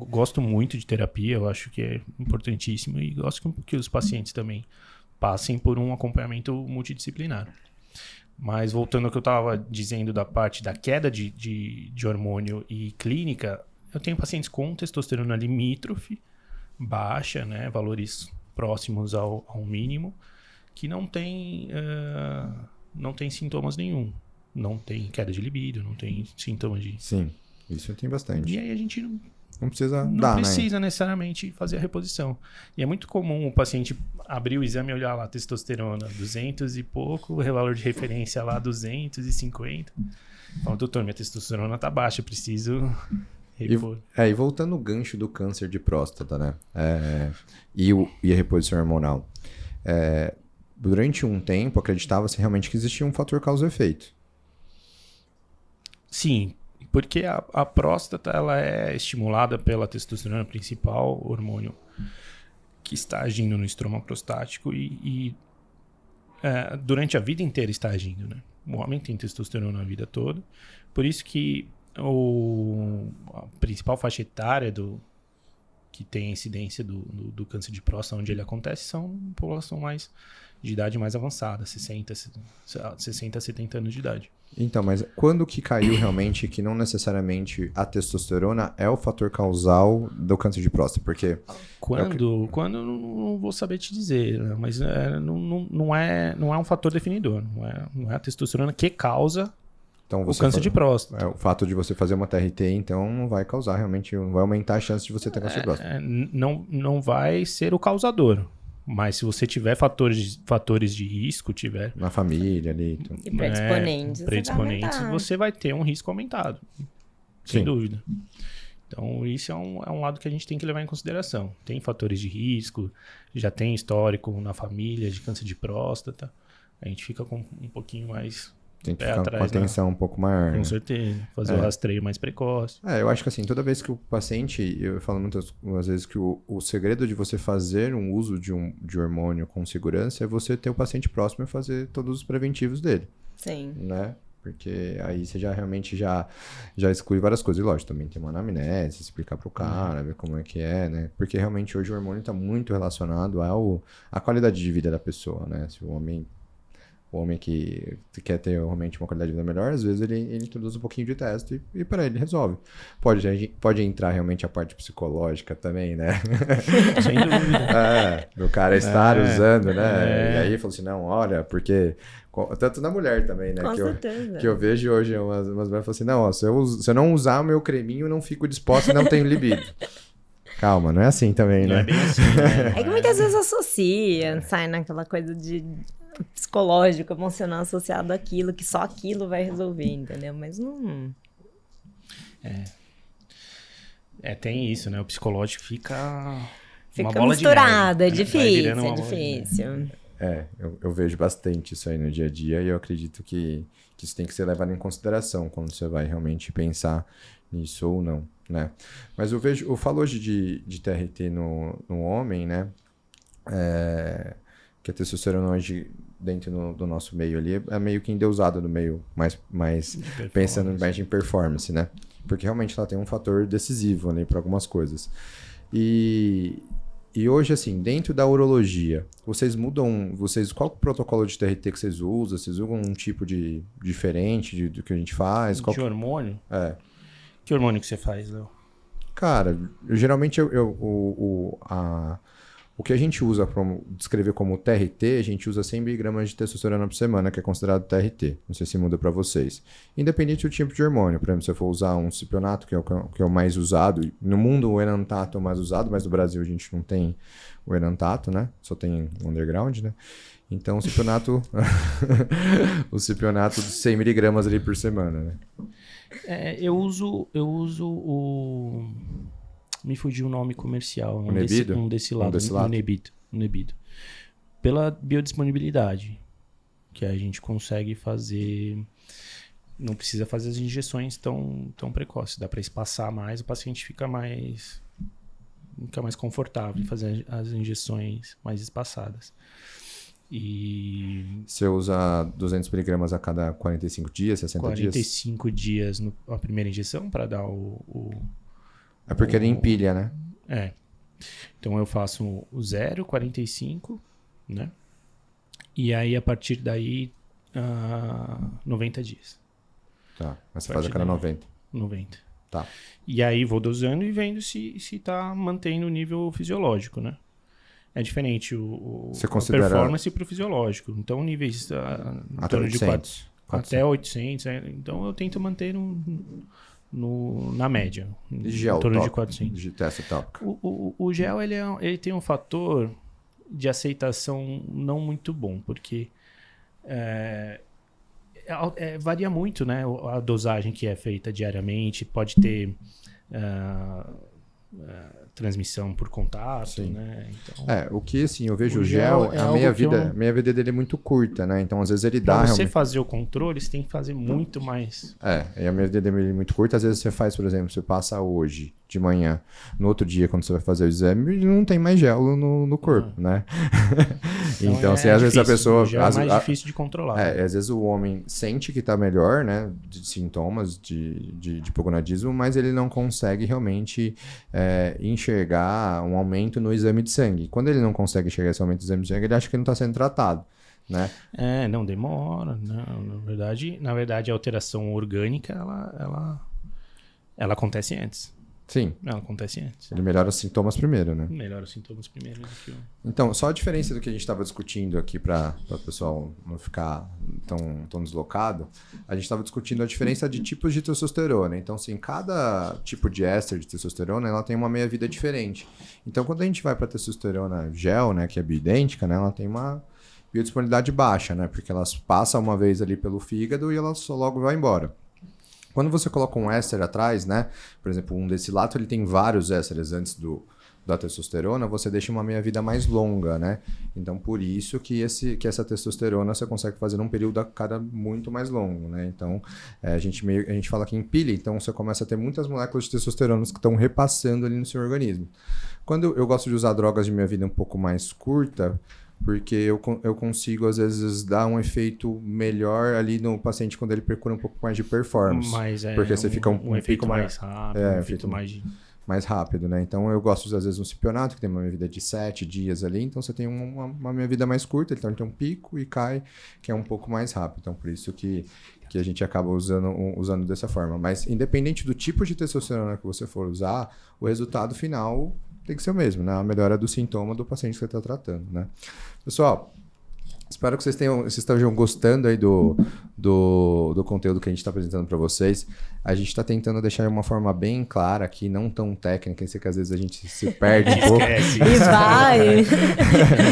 gosto muito de terapia, eu acho que é importantíssimo e gosto que os pacientes também passem por um acompanhamento multidisciplinar. Mas voltando ao que eu estava dizendo da parte da queda de hormônio e clínica, eu tenho pacientes com testosterona limítrofe, baixa, né, valores próximos ao mínimo, que não tem sintomas nenhum. Não tem queda de libido, não tem sintomas de... Sim, isso tem bastante. E aí a gente não precisa não precisa necessariamente fazer a reposição. E é muito comum o paciente abrir o exame e olhar lá, testosterona 200 e pouco, o valor de referência lá 250. Fala, doutor, minha testosterona tá baixa, preciso repor. E voltando no gancho do câncer de próstata, né? E a reposição hormonal. Durante um tempo, acreditava-se realmente que existia um fator causa-efeito. Sim, porque a próstata ela é estimulada pela testosterona, principal hormônio que está agindo no estroma prostático e durante a vida inteira está agindo, né? O homem tem testosterona a vida toda, por isso que a principal faixa etária que tem a incidência do câncer de próstata, onde ele acontece, são população de idade mais avançada, 60 a 70 anos de idade. Então, mas quando que caiu realmente que não necessariamente a testosterona é o fator causal do câncer de próstata? Porque... Quando eu não vou saber te dizer, né? Mas não é um fator definidor. Não é a testosterona que causa o câncer de próstata. O fato de você fazer uma TRT, então, não vai causar realmente, não vai aumentar a chance de você ter câncer de próstata. Não vai ser o causador. Mas se você tiver fatores de risco, na família ali. Então. E predisponentes. Você vai ter um risco aumentado. Sem dúvida. Então, isso é um lado que a gente tem que levar em consideração. Tem fatores de risco, já tem histórico na família de câncer de próstata. A gente fica com um pouquinho mais... Tem que ficar com a atenção um pouco maior. Com certeza. Fazer o rastreio mais precoce. Eu acho que assim, toda vez que o paciente... Eu falo muitas vezes que o segredo de você fazer um uso de hormônio com segurança é você ter o paciente próximo e fazer todos os preventivos dele. Sim. Né? Porque aí você realmente já exclui várias coisas. E lógico, também tem uma anamnese, explicar pro cara, ver como é que é, né? Porque realmente hoje o hormônio está muito relacionado à qualidade de vida da pessoa, né? Se o homem que quer ter realmente uma qualidade de vida melhor, às vezes ele introduz um pouquinho de teste e para ele resolve. Pode entrar realmente a parte psicológica também, né? Sem dúvida. Do cara estar usando, né? E aí falou assim, não, olha, porque... Tanto na mulher também, né? Com certeza. Que eu vejo hoje umas mulheres falam assim, não, ó, se eu não usar o meu creminho, eu não fico disposta e não tenho libido. Calma, não é assim também, né? Não é bem assim, né? É que muitas vezes associa, sai naquela coisa de psicológico, emocional associado àquilo, que só aquilo vai resolver, entendeu? Mas não... Tem isso, né? O psicológico fica uma Fica bola misturado, de neve, é difícil. Eu vejo bastante isso aí no dia a dia e eu acredito que isso tem que ser levado em consideração quando você vai realmente pensar nisso ou não, né? Mas eu falo hoje de TRT no homem, né? Que a testosterona hoje dentro do nosso meio ali é meio que endeusada no meio, mais pensando mais em performance, né? Porque realmente ela tem um fator decisivo ali para algumas coisas. E hoje, assim, dentro da urologia, qual o protocolo de TRT que vocês usam? Vocês usam um tipo de diferente do que a gente faz? De hormônio? Que hormônio que você faz, Léo? Cara, geralmente O que a gente usa para descrever como TRT, a gente usa 100 miligramas de testosterona por semana, que é considerado TRT. Não sei se muda para vocês. Independente do tipo de hormônio. Por exemplo, se eu for usar um cipionato, que é o mais usado. No mundo, o enantato é o mais usado, mas no Brasil a gente não tem o enantato, né? Só tem o underground, né? Então, o cipionato... o cipionato de 100 miligramas ali por semana, né? Eu uso o... Me fugiu o nome comercial. O Nebido? Um desse lado. Um Nebido. Pela biodisponibilidade. Que a gente consegue fazer... Não precisa fazer as injeções tão precoces. Dá para espaçar mais, o paciente fica mais confortável em fazer as injeções mais espaçadas. E... Você usa 200 miligramas a cada 45 dias, 60 dias? 45 dias a primeira injeção para dar É porque ele empilha, né? Então eu faço o 0, 45, né? E aí a partir daí 90 dias. Tá, mas você faz a cada 90. 90. Tá. E aí vou dosando e vendo se tá mantendo o nível fisiológico, né? É diferente você a considera... performance pro fisiológico. Então níveis em torno de 400. Até 800. Então eu tento manter na média. De gel, em torno de 400. De testa tópica. O gel ele tem um fator de aceitação não muito bom, porque varia muito, né? A dosagem que é feita diariamente, pode ter transmissão por contato, sim, né? Então, o que assim, eu vejo o gel, a meia-vida dele é muito curta, né? Então, às vezes ele dá... Pra você fazer o controle, você tem que fazer muito mais. E a meia-vida dele é muito curta. Às vezes você faz, por exemplo, você passa hoje, de manhã, no outro dia, quando você vai fazer o exame, não tem mais gel no corpo, né? Então, assim, às vezes a pessoa... O gel é mais difícil de controlar. Às vezes o homem sente que tá melhor, né? De sintomas de hipogonadismo, mas ele não consegue realmente enxergar um aumento no exame de sangue. Quando ele não consegue enxergar esse aumento do exame de sangue, ele acha que não está sendo tratado, né? Não demora. Não, na verdade, a alteração orgânica, ela acontece antes. Sim. Ela acontece antes. Ele melhora os sintomas primeiro, né? Melhora os sintomas primeiro do que Então, só a diferença do que a gente estava discutindo aqui para o pessoal não ficar tão deslocado, a gente estava discutindo a diferença de tipos de testosterona. Então, assim, cada tipo de éster de testosterona, ela tem uma meia-vida diferente. Então, quando a gente vai para a testosterona gel, né, que é bioidêntica, né, ela tem uma biodisponibilidade baixa, né, porque elas passam uma vez ali pelo fígado e ela só logo vai embora. Quando você coloca um éster atrás, né? Por exemplo, um desilato, ele tem vários ésteres antes da testosterona, você deixa uma meia-vida mais longa, né? Então, por isso que essa testosterona você consegue fazer num período a cada muito mais longo, né? Então, a gente fala que empilha, então você começa a ter muitas moléculas de testosterona que estão repassando ali no seu organismo. Quando eu gosto de usar drogas de meia-vida um pouco mais curta, porque eu consigo, às vezes, dar um efeito melhor ali no paciente quando ele procura um pouco mais de performance. Porque você fica um efeito pico mais rápido, um efeito mais rápido, né? Então, eu gosto de usar, às vezes, um cipionato, que tem uma meia-vida de 7 dias ali. Então, você tem uma meia-vida mais curta, então ele tem um pico e cai, que é um pouco mais rápido. Então, por isso que a gente acaba usando dessa forma. Mas, independente do tipo de testosterona que você for usar, o resultado final tem que ser o mesmo, né? A melhora do sintoma do paciente que você está tratando, né? Pessoal, espero que vocês estejam gostando aí do conteúdo que a gente está apresentando para vocês. A gente está tentando deixar de uma forma bem clara aqui, não tão técnica. Eu sei que às vezes a gente se perde um pouco.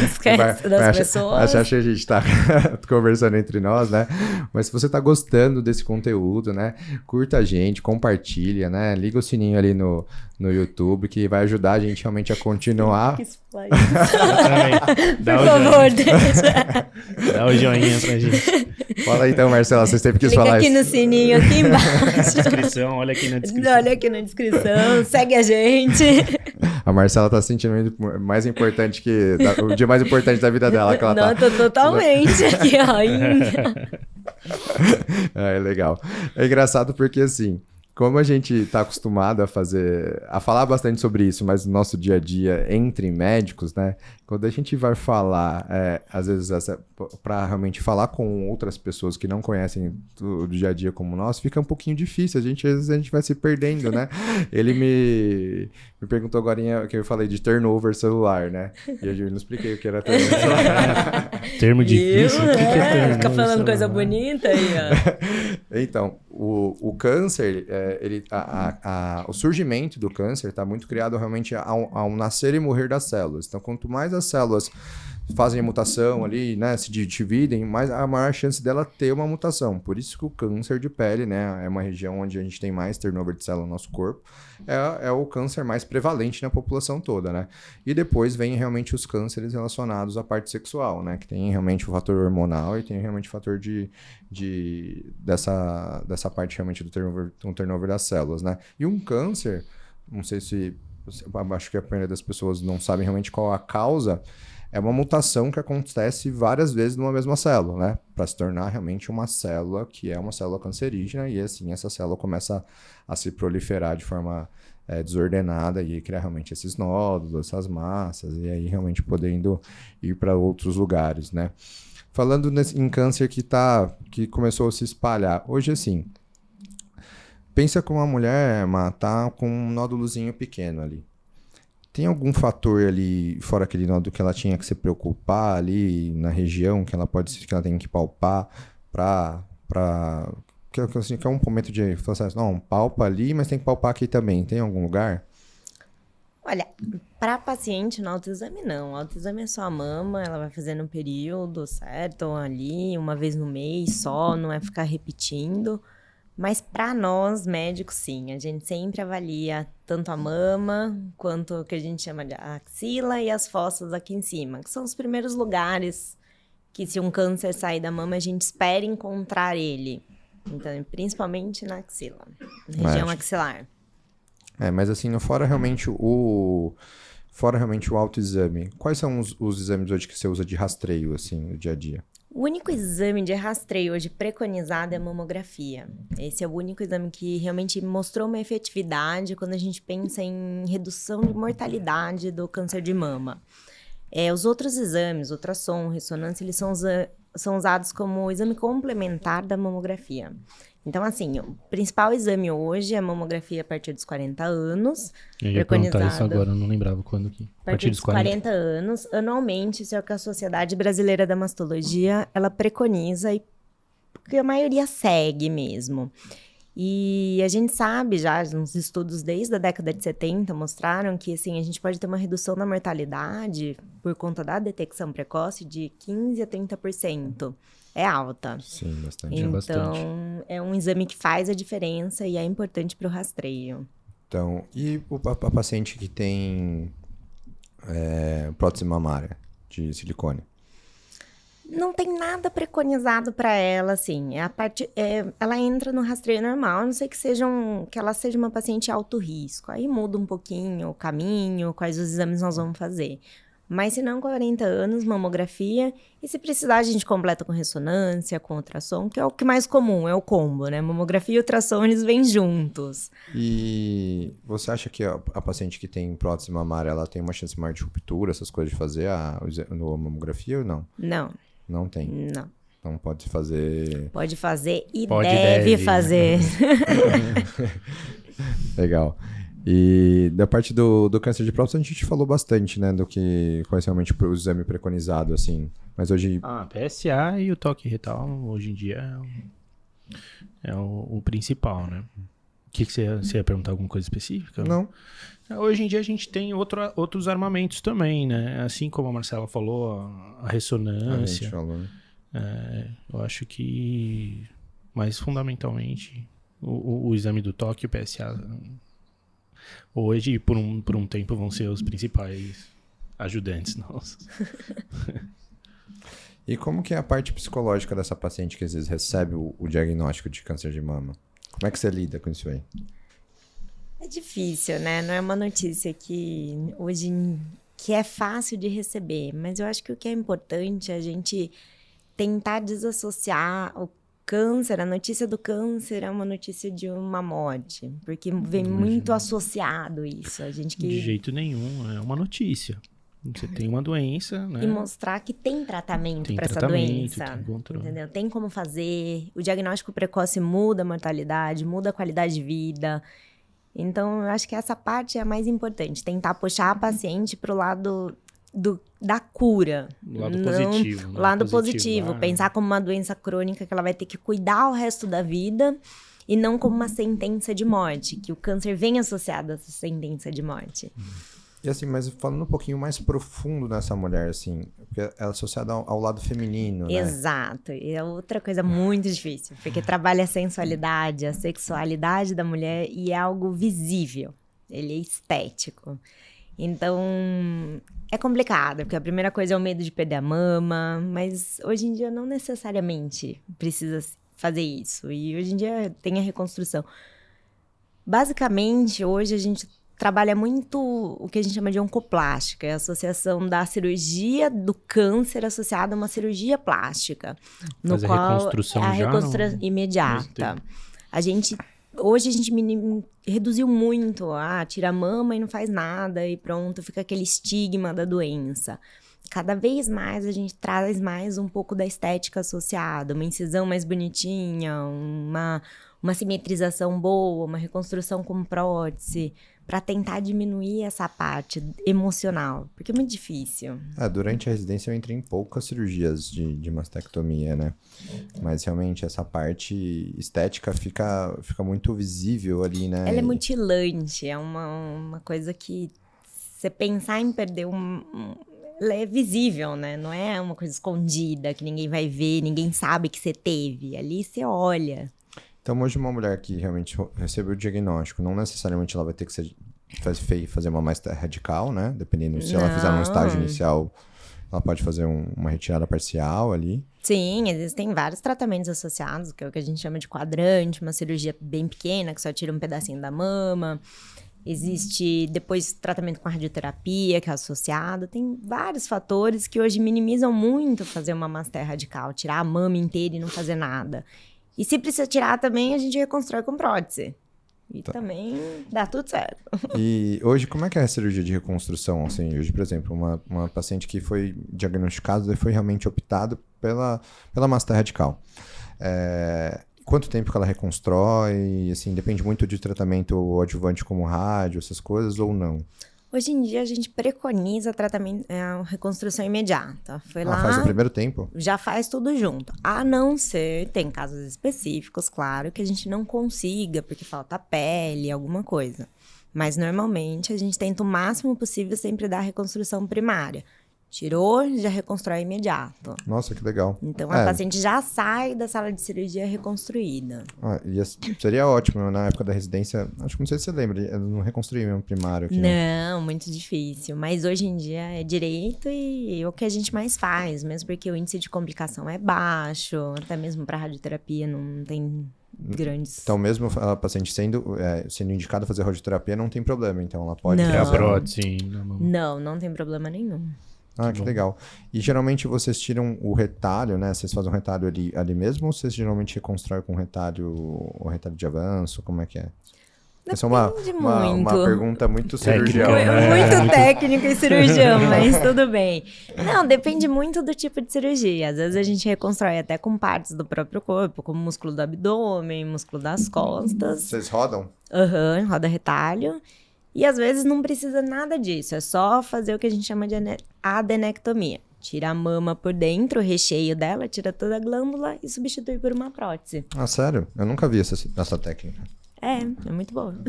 Esquece das pessoas. Acha que a gente está conversando entre nós, né? Mas se você está gostando desse conteúdo, né? Curta a gente, compartilha, né? Liga o sininho ali no YouTube, que vai ajudar a gente realmente a continuar. Por favor, deixa. Dá o joinha pra gente. Fala aí então, Marcela, vocês têm que falar aqui isso. no sininho, aqui embaixo. Descrição, olha aqui na descrição. Olha aqui na descrição, segue a gente. A Marcela tá se sentindo mais importante o dia mais importante da vida dela. Que ela Não, tô totalmente aqui, ó, indo. É legal. É engraçado porque, assim, como a gente está acostumado a falar bastante sobre isso, mas no nosso dia a dia entre médicos, né? Quando a gente vai falar, às vezes, para realmente falar com outras pessoas que não conhecem do dia a dia como nós, fica um pouquinho difícil. Às vezes a gente vai se perdendo, né? Ele me perguntou agora que eu falei de turnover celular, né? E eu não expliquei o que era turnover celular. Termo difícil? O que é turnover Fica falando celular? coisa bonita aí, ó. Então, o câncer, o surgimento do câncer está muito criado realmente ao nascer e morrer das células. Então, quanto mais as células fazem a mutação ali, né, se dividem, mais a maior chance dela ter uma mutação. Por isso que o câncer de pele, né, é uma região onde a gente tem mais turnover de célula no nosso corpo, é o câncer mais prevalente na população toda, né? E depois vem realmente os cânceres relacionados à parte sexual, né, que tem realmente o fator hormonal e tem realmente o fator dessa parte realmente do turnover das células, né? E um câncer, não sei se, acho que a maioria das pessoas não sabem realmente qual a causa. É uma mutação que acontece várias vezes numa mesma célula, né? Para se tornar realmente uma célula que é uma célula cancerígena e assim essa célula começa a se proliferar de forma desordenada e criar realmente esses nódulos, essas massas e aí realmente podendo ir para outros lugares, né? Falando em câncer que começou a se espalhar, hoje assim, pensa que uma mulher tá com um nódulozinho pequeno ali. Tem algum fator ali, fora aquele nódulo que ela tinha que se preocupar ali na região, que ela tem que palpar que é um momento de falar assim, não, palpa ali, mas tem que palpar aqui também. Tem algum lugar? Olha, para paciente no autoexame não. O autoexame é só a mama, ela vai fazer no período, certo? Ali, uma vez no mês só, não é ficar repetindo. Mas para nós, médicos, sim. A gente sempre avalia tanto a mama, quanto o que a gente chama de axila e as fossas aqui em cima, que são os primeiros lugares que se um câncer sair da mama, a gente espera encontrar ele. Então, principalmente na axila, na região axilar. Mas assim, fora realmente o autoexame, quais são os exames hoje que você usa de rastreio, assim, no dia a dia? O único exame de rastreio hoje preconizado é a mamografia. Esse é o único exame que realmente mostrou uma efetividade quando a gente pensa em redução de mortalidade do câncer de mama. Os outros exames, ultrassom, ressonância, eles são usados como exame complementar da mamografia. Então, assim, o principal exame hoje é a mamografia a partir dos 40 anos. Eu ia perguntar isso agora, eu não lembrava quando que. A partir dos 40 anos, anualmente, isso é o que a Sociedade Brasileira da Mastologia, ela preconiza e que a maioria segue mesmo. E a gente sabe já, nos estudos desde a década de 70 mostraram que assim, a gente pode ter uma redução na mortalidade por conta da detecção precoce de 15% a 30%. É alta. Sim, bastante. Então, é um exame que faz a diferença e é importante para o rastreio. Então, e a paciente que tem prótese mamária de silicone? Não tem nada preconizado para ela, assim. Ela entra no rastreio normal, a não sei que ela seja uma paciente de alto risco. Aí muda um pouquinho o caminho, quais os exames nós vamos fazer. Mas se não, 40 anos, mamografia. E se precisar, a gente completa com ressonância, com ultrassom, que é o que mais comum, é o combo, né? Mamografia e ultrassom, eles vêm juntos. E você acha que a paciente que tem prótese mamária, ela tem uma chance maior de ruptura, essas coisas de fazer a mamografia ou não? Não. Não tem? Não. Então pode fazer... Pode fazer e deve fazer. Legal. E da parte do câncer de próstata, a gente falou bastante, né? Do que qual é realmente o exame preconizado, assim. Mas hoje... PSA e o toque retal, hoje em dia, é o principal, né? O que você ia perguntar? Alguma coisa específica? Não. Hoje em dia a gente tem outros armamentos também, né? Assim como a Marcela falou, a ressonância. A gente falou, né? Eu acho que, mais fundamentalmente, o exame do toque e o PSA... Hoje, por um tempo, vão ser os principais ajudantes nossos. E como que é a parte psicológica dessa paciente que às vezes recebe o diagnóstico de câncer de mama? Como é que você lida com isso aí? É difícil, né? Não é uma notícia que hoje que é fácil de receber, mas eu acho que o que é importante é a gente tentar desassociar o câncer, a notícia do câncer é uma notícia de uma morte, porque vem muito associado isso. A gente que... De jeito nenhum, é uma notícia. Você tem uma doença, né? E mostrar que tem tratamento para essa doença, tem controle. entendeu? Tem como fazer. O diagnóstico precoce muda a mortalidade, muda a qualidade de vida. Então, eu acho que essa parte é a mais importante. Tentar puxar a paciente para o lado da cura. Lado positivo. Lado positivo. Pensar como uma doença crônica que ela vai ter que cuidar o resto da vida e não como uma sentença de morte, que o câncer vem associado a essa sentença de morte. E assim, mas falando um pouquinho mais profundo nessa mulher, assim, porque ela é associada ao lado feminino, né? Exato. E é outra coisa muito difícil, porque trabalha a sensualidade, a sexualidade da mulher e é algo visível. Ele é estético. Então, é complicado, porque a primeira coisa é o medo de perder a mama, mas hoje em dia não necessariamente precisa fazer isso. E hoje em dia tem a reconstrução. Basicamente, hoje a gente trabalha muito o que a gente chama de oncoplástica, é a associação da cirurgia do câncer associada a uma cirurgia plástica. No Fazer qual reconstrução é a já reconstrução imediata. Hoje a gente reduziu muito, tira a mama e não faz nada e pronto, fica aquele estigma da doença. Cada vez mais a gente traz mais um pouco da estética associada, uma incisão mais bonitinha, uma simetrização boa, uma reconstrução com prótese, para tentar diminuir essa parte emocional, porque é muito difícil. Durante a residência eu entrei em poucas cirurgias de mastectomia, né? Mas realmente essa parte estética fica muito visível ali, né? Ela é mutilante, é uma coisa que você pensar em perder ela é visível, né? Não é uma coisa escondida que ninguém vai ver, ninguém sabe que você teve. Ali você olha. Então, hoje uma mulher que realmente recebeu o diagnóstico, não necessariamente ela vai ter que fazer uma mais radical, né? Dependendo se ela fizer um estágio inicial, ela pode fazer uma retirada parcial ali. Sim, existem vários tratamentos associados, que é o que a gente chama de quadrante, uma cirurgia bem pequena, que só tira um pedacinho da mama. Existe depois tratamento com radioterapia, que é associado. Tem vários fatores que hoje minimizam muito fazer uma mastéria radical, tirar a mama inteira e não fazer nada. E se precisa tirar também, a gente reconstrói com prótese. E também dá tudo certo. E hoje, como é que é a cirurgia de reconstrução? Assim, hoje, por exemplo, uma paciente que foi diagnosticada e foi realmente optado pela mastéria radical. Quanto tempo que ela reconstrói? Assim, depende muito de tratamento adjuvante como rádio, essas coisas, ou não? Hoje em dia, a gente preconiza tratamento, reconstrução imediata. Foi lá, faz no primeiro tempo? Já faz tudo junto. A não ser, tem casos específicos, claro, que a gente não consiga, porque falta pele, alguma coisa. Mas, normalmente, a gente tenta o máximo possível sempre dar reconstrução primária. Tirou, já reconstrói imediato. Nossa, que legal. Então, a paciente já sai da sala de cirurgia reconstruída. Seria ótimo, na época da residência, acho que não sei se você lembra, eu não reconstruí mesmo primário aqui. Não, muito difícil. Mas hoje em dia é direito e é o que a gente mais faz, mesmo porque o índice de complicação é baixo, até mesmo para radioterapia não tem grandes... Então, mesmo a paciente sendo indicada a fazer radioterapia, não tem problema, então ela pode... Não. É a prótese. Não tem problema nenhum. Que legal. E geralmente vocês tiram o retalho, né? Vocês fazem um retalho ali mesmo ou vocês geralmente reconstroem com o retalho de avanço? Como é que é? Essa é uma pergunta muito cirurgião. Muito técnico e cirurgião, mas tudo bem. Não, depende muito do tipo de cirurgia. Às vezes a gente reconstrói até com partes do próprio corpo, como músculo do abdômen, músculo das costas. Vocês rodam? Roda retalho. E às vezes não precisa nada disso, é só fazer o que a gente chama de adenectomia. Tira a mama por dentro, o recheio dela, tira toda a glândula e substitui por uma prótese. Sério? Eu nunca vi essa técnica. É muito boa.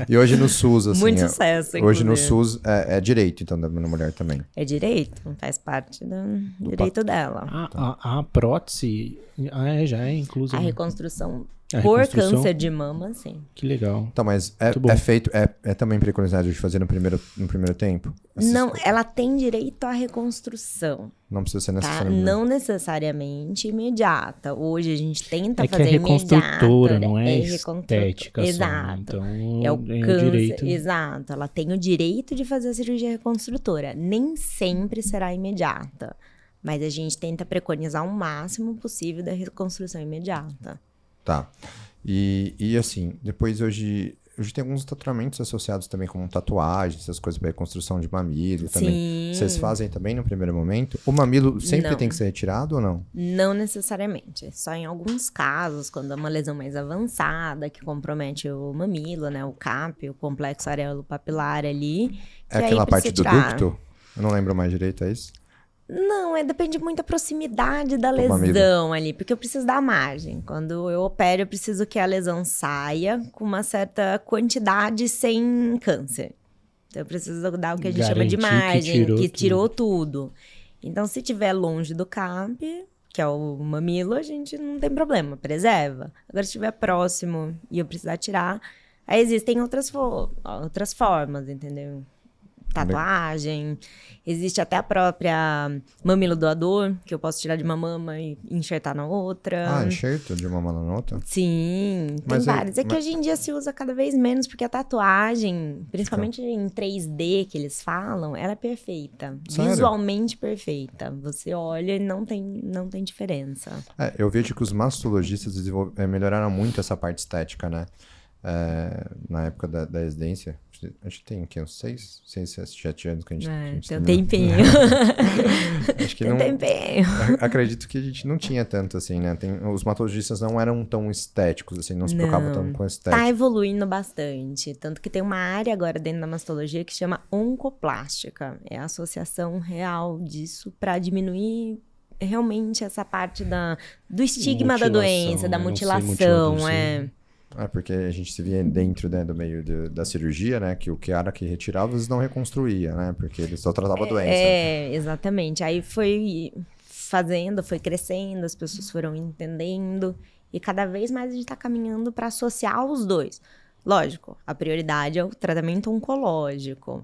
E hoje no SUS, assim... Muito sucesso, hoje no SUS é direito, então, da mulher também. É direito, faz parte do direito dela. A prótese já é inclusa. A reconstrução por câncer de mama, sim. Que legal. Então, mas é feito, é também preconizado de fazer no primeiro tempo? Não, ela tem direito à reconstrução. Não precisa ser Tá? necessariamente. Não necessariamente imediata. Hoje a gente tenta que fazer é reconstrutora, imediata. não é estética só. Exato. Então, é o câncer. Direito. Exato. Ela tem o direito de fazer a cirurgia reconstrutora. Nem sempre será imediata. Mas a gente tenta preconizar o máximo possível da reconstrução imediata. Tá. E assim, depois hoje tem alguns tratamentos associados também com tatuagens, essas coisas para reconstrução de mamilo também. Sim. Vocês fazem também no primeiro momento? O mamilo sempre Não. tem que ser retirado ou não? Não necessariamente. Só em alguns casos, quando é uma lesão mais avançada, que compromete o mamilo, né? O CAP, o complexo areolo-papilar ali. É que aí aquela parte precisa do tirar. ducto? Eu não lembro mais direito, é isso? Não, depende muito da proximidade da Do mamilo. lesão ali, porque eu preciso dar margem. Quando eu opero, eu preciso que a lesão saia com uma certa quantidade sem câncer. Então, eu preciso dar o que a gente chama de Garantir que margem, tirou que tirou tudo. Então, se tiver longe do CAP, que é o mamilo, a gente não tem problema, preserva. Agora, se estiver próximo e eu precisar tirar, aí existem outras formas, entendeu? Tatuagem, existe até a própria mamilo doador, que eu posso tirar de uma mama e enxertar na outra. Ah, enxerto de uma mão na outra? Sim, tem Mas vários. É que hoje em dia se usa cada vez menos, porque a tatuagem, principalmente em 3D que eles falam, ela é perfeita. Sério? Visualmente perfeita. Você olha e não tem diferença. Eu vejo que os mastologistas melhoraram muito essa parte estética, né? Na época da residência. Acho que tem o quê? Uns 6, 7 anos que a gente Tem um terminou. tempinho. Acho que Tem um não. tempinho. Acredito que a gente não tinha tanto assim, né? Os mastologistas não eram tão estéticos, assim, não se preocupavam Não. tão com a estética. Tá evoluindo bastante. Tanto que tem uma área agora dentro da mastologia que chama oncoplástica. É a associação real disso para diminuir realmente essa parte do estigma da doença, da eu não sei mutilação. motivo, Porque a gente se via dentro, né, do meio da cirurgia, né? Que o que era que retirava, eles não reconstruía, né? Porque eles só tratavam a doença. Exatamente. Aí foi fazendo, foi crescendo, as pessoas foram entendendo. E cada vez mais a gente está caminhando para associar os dois. Lógico, a prioridade é o tratamento oncológico.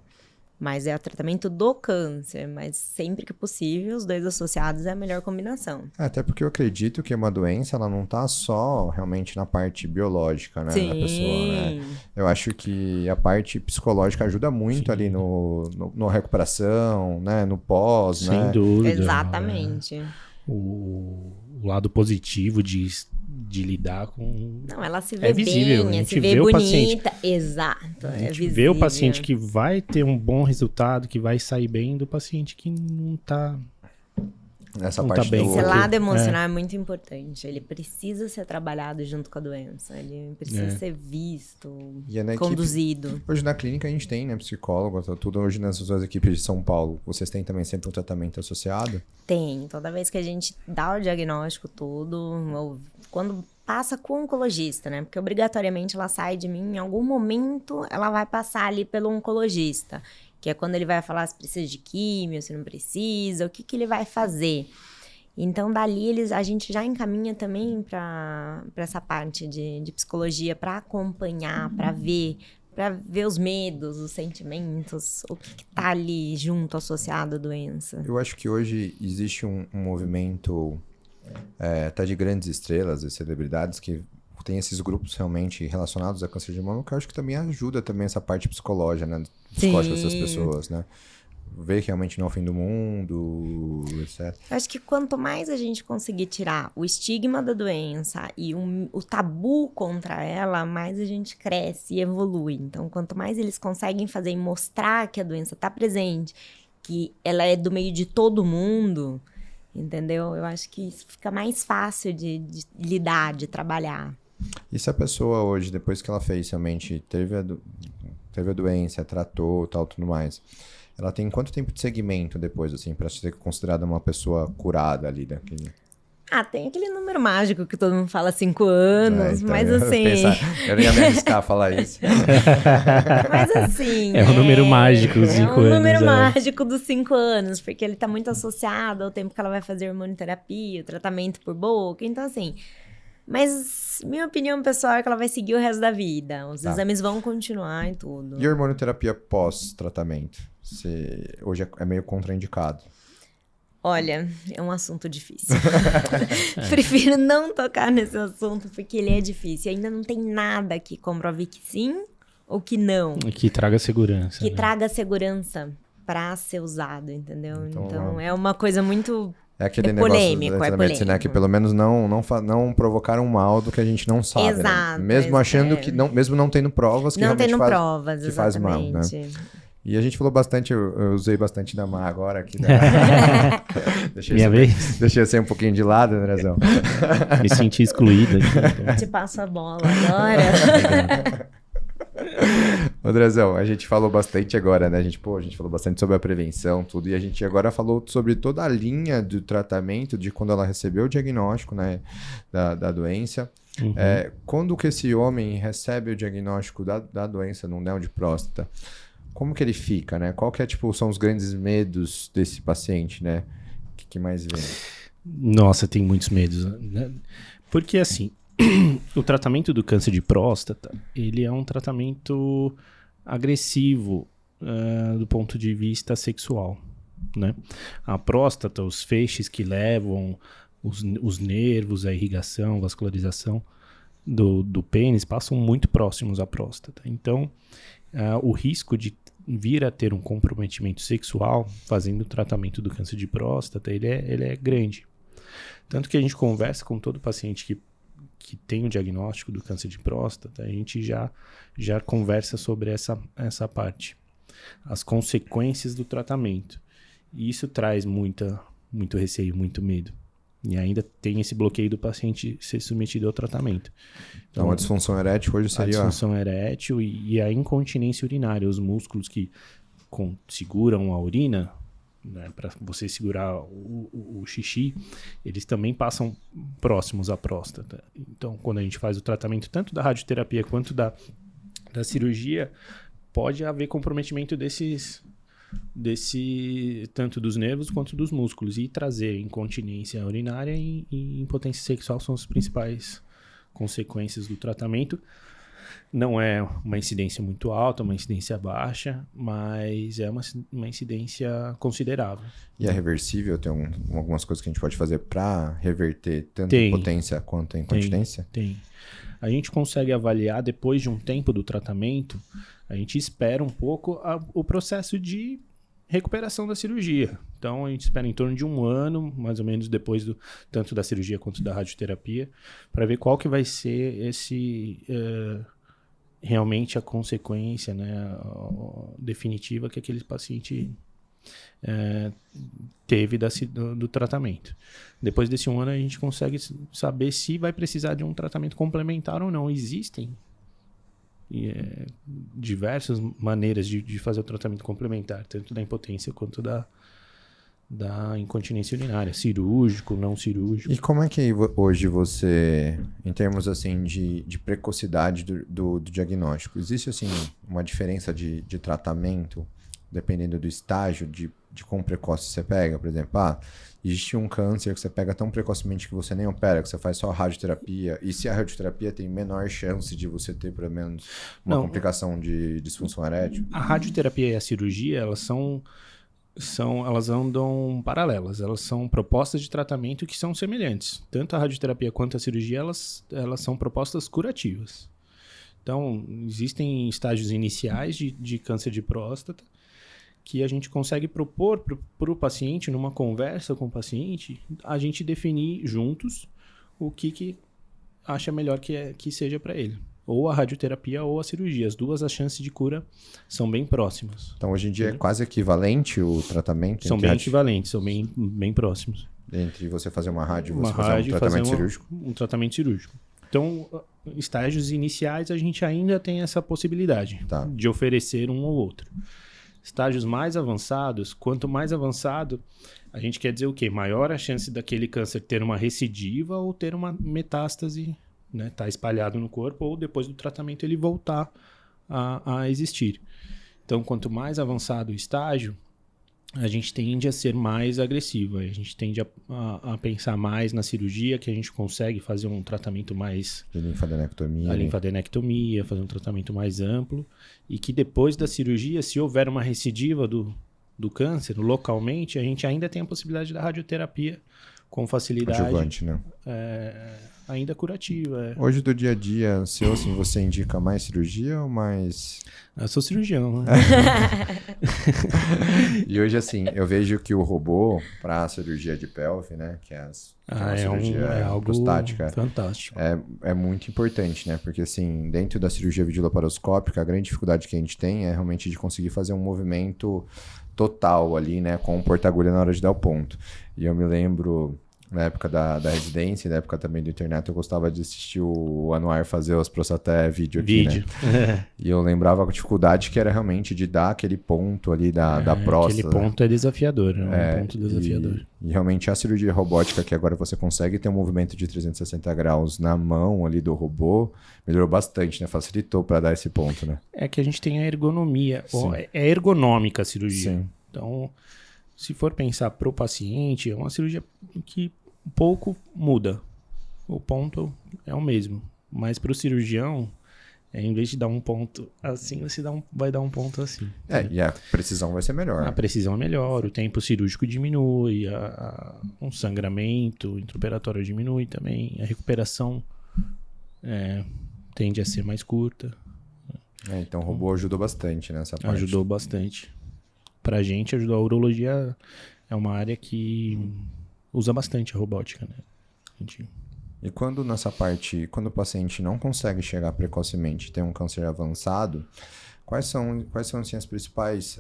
Mas é o tratamento do câncer. Mas sempre que possível, os dois associados é a melhor combinação. Até porque eu acredito que uma doença, ela não tá só realmente na parte biológica, né? Sim. Da pessoa, né? Eu acho que a parte psicológica ajuda muito ali no recuperação, né? No pós, Sem né? dúvida. Exatamente. O lado positivo de lidar com... Não, ela se vê visível, a bem, gente se vê vê o bonita. paciente. Exato, A é gente visível. vê o paciente que vai ter um bom resultado, que vai sair bem, do paciente que não tá... Essa Não parte tá bem. Esse Outro. lado emocional é muito importante. Ele precisa ser trabalhado junto com a doença. Ele precisa ser visto, E é na equipe- conduzido. Hoje na clínica a gente tem, né? Psicólogo, tudo. Hoje nas suas equipes de São Paulo, vocês têm também sempre um tratamento associado? Tem. Toda vez que a gente dá o diagnóstico tudo, ou quando passa com o oncologista, né? Porque obrigatoriamente ela sai de mim, em algum momento ela vai passar ali pelo oncologista. Que é quando ele vai falar se precisa de químio, se não precisa, o que ele vai fazer. Então, dali, a gente já encaminha também para essa parte de psicologia, para acompanhar, para ver os medos, os sentimentos, o que tá ali junto, associado à doença. Eu acho que hoje existe um movimento até de grandes estrelas e celebridades que tem esses grupos realmente relacionados a câncer de mama, que eu acho que também ajuda também essa parte psicológica, né? Psicológica dessas pessoas, né? Ver que realmente não é o fim do mundo, etc. Eu acho que quanto mais a gente conseguir tirar o estigma da doença e o tabu contra ela, mais a gente cresce e evolui. Então, quanto mais eles conseguem fazer e mostrar que a doença está presente, que ela é do meio de todo mundo, entendeu? Eu acho que isso fica mais fácil de lidar, de trabalhar. E se a pessoa hoje, depois que ela fez realmente, teve a doença, tratou, tal, tudo mais, ela tem quanto tempo de segmento depois, assim, pra ser considerada uma pessoa curada ali daquele... Tem aquele número mágico que todo mundo fala 5 anos, então, mas assim... eu não ia me arriscar a falar isso. Mas assim... É um número mágico, os 5 É um anos, número é. mágico dos 5 anos, porque ele tá muito associado ao tempo que ela vai fazer hormonioterapia, o tratamento por boca, então assim... Mas minha opinião pessoal é que ela vai seguir o resto da vida. Os exames vão continuar e tudo. E a hormonioterapia pós-tratamento? Hoje é meio contraindicado. Olha, é um assunto difícil. Prefiro não tocar nesse assunto, porque ele é difícil. Ainda não tem nada que comprove que sim ou que não. Que traga segurança. Que né? traga segurança para ser usado, entendeu? Então, Então é uma coisa muito É aquele É negócio polêmico, da é medicina, né, que polêmico. pelo menos não provocaram um mal do que a gente não sabe, né? Exato, Mesmo achando é. que não, mesmo não tendo provas que Não realmente tendo faz, provas, que faz mal, né? exatamente. E a gente falou bastante, eu usei bastante da Má agora aqui. Né? Minha vez? Deixei você um pouquinho de lado, Andrezão. Me senti excluído aqui. Então. Te passo a bola agora. Andrezão, a gente falou bastante agora, né? A gente falou bastante sobre a prevenção, tudo, e a gente agora falou sobre toda a linha do tratamento de quando ela recebeu o diagnóstico, né, da doença. Uhum. Quando que esse homem recebe o diagnóstico da doença no neo de próstata, como que ele fica, né? Qual que são os grandes medos desse paciente, né? O que mais vem? Nossa, tem muitos medos, né? Porque assim, o tratamento do câncer de próstata, ele é um tratamento agressivo do ponto de vista sexual, né? A próstata, os feixes que levam os nervos, a irrigação, vascularização do pênis passam muito próximos à próstata. Então, o risco de vir a ter um comprometimento sexual fazendo o tratamento do câncer de próstata, ele é grande. Tanto que a gente conversa com todo paciente que tem o diagnóstico do câncer de próstata, a gente já conversa sobre essa parte. As consequências do tratamento. E isso traz muito receio, muito medo. E ainda tem esse bloqueio do paciente ser submetido ao tratamento. Então, a disfunção erétil hoje seria... A disfunção erétil e a incontinência urinária, os músculos que seguram a urina, né, para você segurar o xixi, eles também passam próximos à próstata. Então, quando a gente faz o tratamento tanto da radioterapia quanto da cirurgia, pode haver comprometimento tanto dos nervos quanto dos músculos, e trazer incontinência urinária e impotência sexual são as principais consequências do tratamento. Não é uma incidência muito alta, uma incidência baixa, mas é uma incidência considerável. E é reversível? Tem algumas coisas que a gente pode fazer para reverter tanto a impotência quanto a incontinência? Tem. A gente consegue avaliar, depois de um tempo do tratamento, a gente espera um pouco o processo de recuperação da cirurgia. Então, a gente espera em torno de 1 ano, mais ou menos, depois tanto da cirurgia quanto da radioterapia, para ver qual que vai ser realmente a consequência, né, definitiva que aquele paciente teve do tratamento. Depois desse 1 ano, a gente consegue saber se vai precisar de um tratamento complementar ou não. Existem diversas maneiras de fazer o tratamento complementar, tanto da impotência quanto da incontinência urinária, cirúrgico, não cirúrgico. E como é que hoje você, em termos assim de precocidade do diagnóstico, existe assim uma diferença de tratamento dependendo do estágio de quão precoce você pega? Por exemplo, existe um câncer que você pega tão precocemente que você nem opera, que você faz só radioterapia, e se a radioterapia tem menor chance de você ter pelo menos uma complicação de disfunção erétil? A radioterapia e a cirurgia, elas andam paralelas, elas são propostas de tratamento que são semelhantes. Tanto a radioterapia quanto a cirurgia, elas são propostas curativas. Então, existem estágios iniciais de câncer de próstata que a gente consegue propor para o paciente, numa conversa com o paciente, a gente definir juntos o que acha melhor que seja para ele. Ou a radioterapia ou a cirurgia. As chances de cura são bem próximas. Então, hoje em dia é quase equivalente o tratamento? São bem equivalentes, são bem próximos. Entre você fazer uma rádio e você fazer um tratamento cirúrgico? Um tratamento cirúrgico. Então, estágios iniciais, a gente ainda tem essa possibilidade de oferecer um ou outro. Estágios mais avançados, quanto mais avançado, a gente quer dizer o quê? Maior a chance daquele câncer ter uma recidiva ou ter uma metástase, né? Tá espalhado no corpo, ou depois do tratamento ele voltar a existir. Então, quanto mais avançado o estágio, a gente tende a ser mais agressivo. A gente tende a pensar mais na cirurgia, que a gente consegue fazer um tratamento mais... De linfadenectomia. A linfadenectomia, fazer um tratamento mais amplo. E que depois da cirurgia, se houver uma recidiva do câncer, localmente, a gente ainda tem a possibilidade da radioterapia com facilidade. Adjuvante, né? ainda curativa. Hoje, do dia a dia seu, assim, você indica mais cirurgia ou mais... Eu sou cirurgião, né? E hoje, assim, eu vejo que o robô para cirurgia de pelve, né, que é uma cirurgia algo prostática, fantástico. é muito importante, né? Porque, assim, dentro da cirurgia videolaparoscópica, a grande dificuldade que a gente tem é realmente de conseguir fazer um movimento total ali, né, com o porta-agulha na hora de dar o ponto. E eu me lembro, na época da residência, na época também do internato, eu gostava de assistir o Anuar fazer os Prostaté vídeo aqui, né? E eu lembrava a dificuldade que era realmente de dar aquele ponto ali da próstata. Aquele ponto é desafiador, é um ponto desafiador. E realmente a cirurgia robótica, que agora você consegue ter um movimento de 360 graus na mão ali do robô, melhorou bastante, né? Facilitou para dar esse ponto, né? É que a gente tem a ergonomia. Sim. É ergonômica a cirurgia. Sim. Então, se for pensar pro paciente, é uma cirurgia que pouco muda. O ponto é o mesmo. Mas pro cirurgião, em vez de dar um ponto assim, você vai dar um ponto assim. E a precisão vai ser melhor. A precisão é melhor, o tempo cirúrgico diminui, um sangramento intraoperatório diminui também, a recuperação tende a ser mais curta. Então o robô ajudou bastante nessa parte. Ajudou bastante. Pra gente, ajudou. A urologia é uma área que usa bastante a robótica, né? E quando nessa parte, quando o paciente não consegue chegar precocemente, tem um câncer avançado, quais são assim, as principais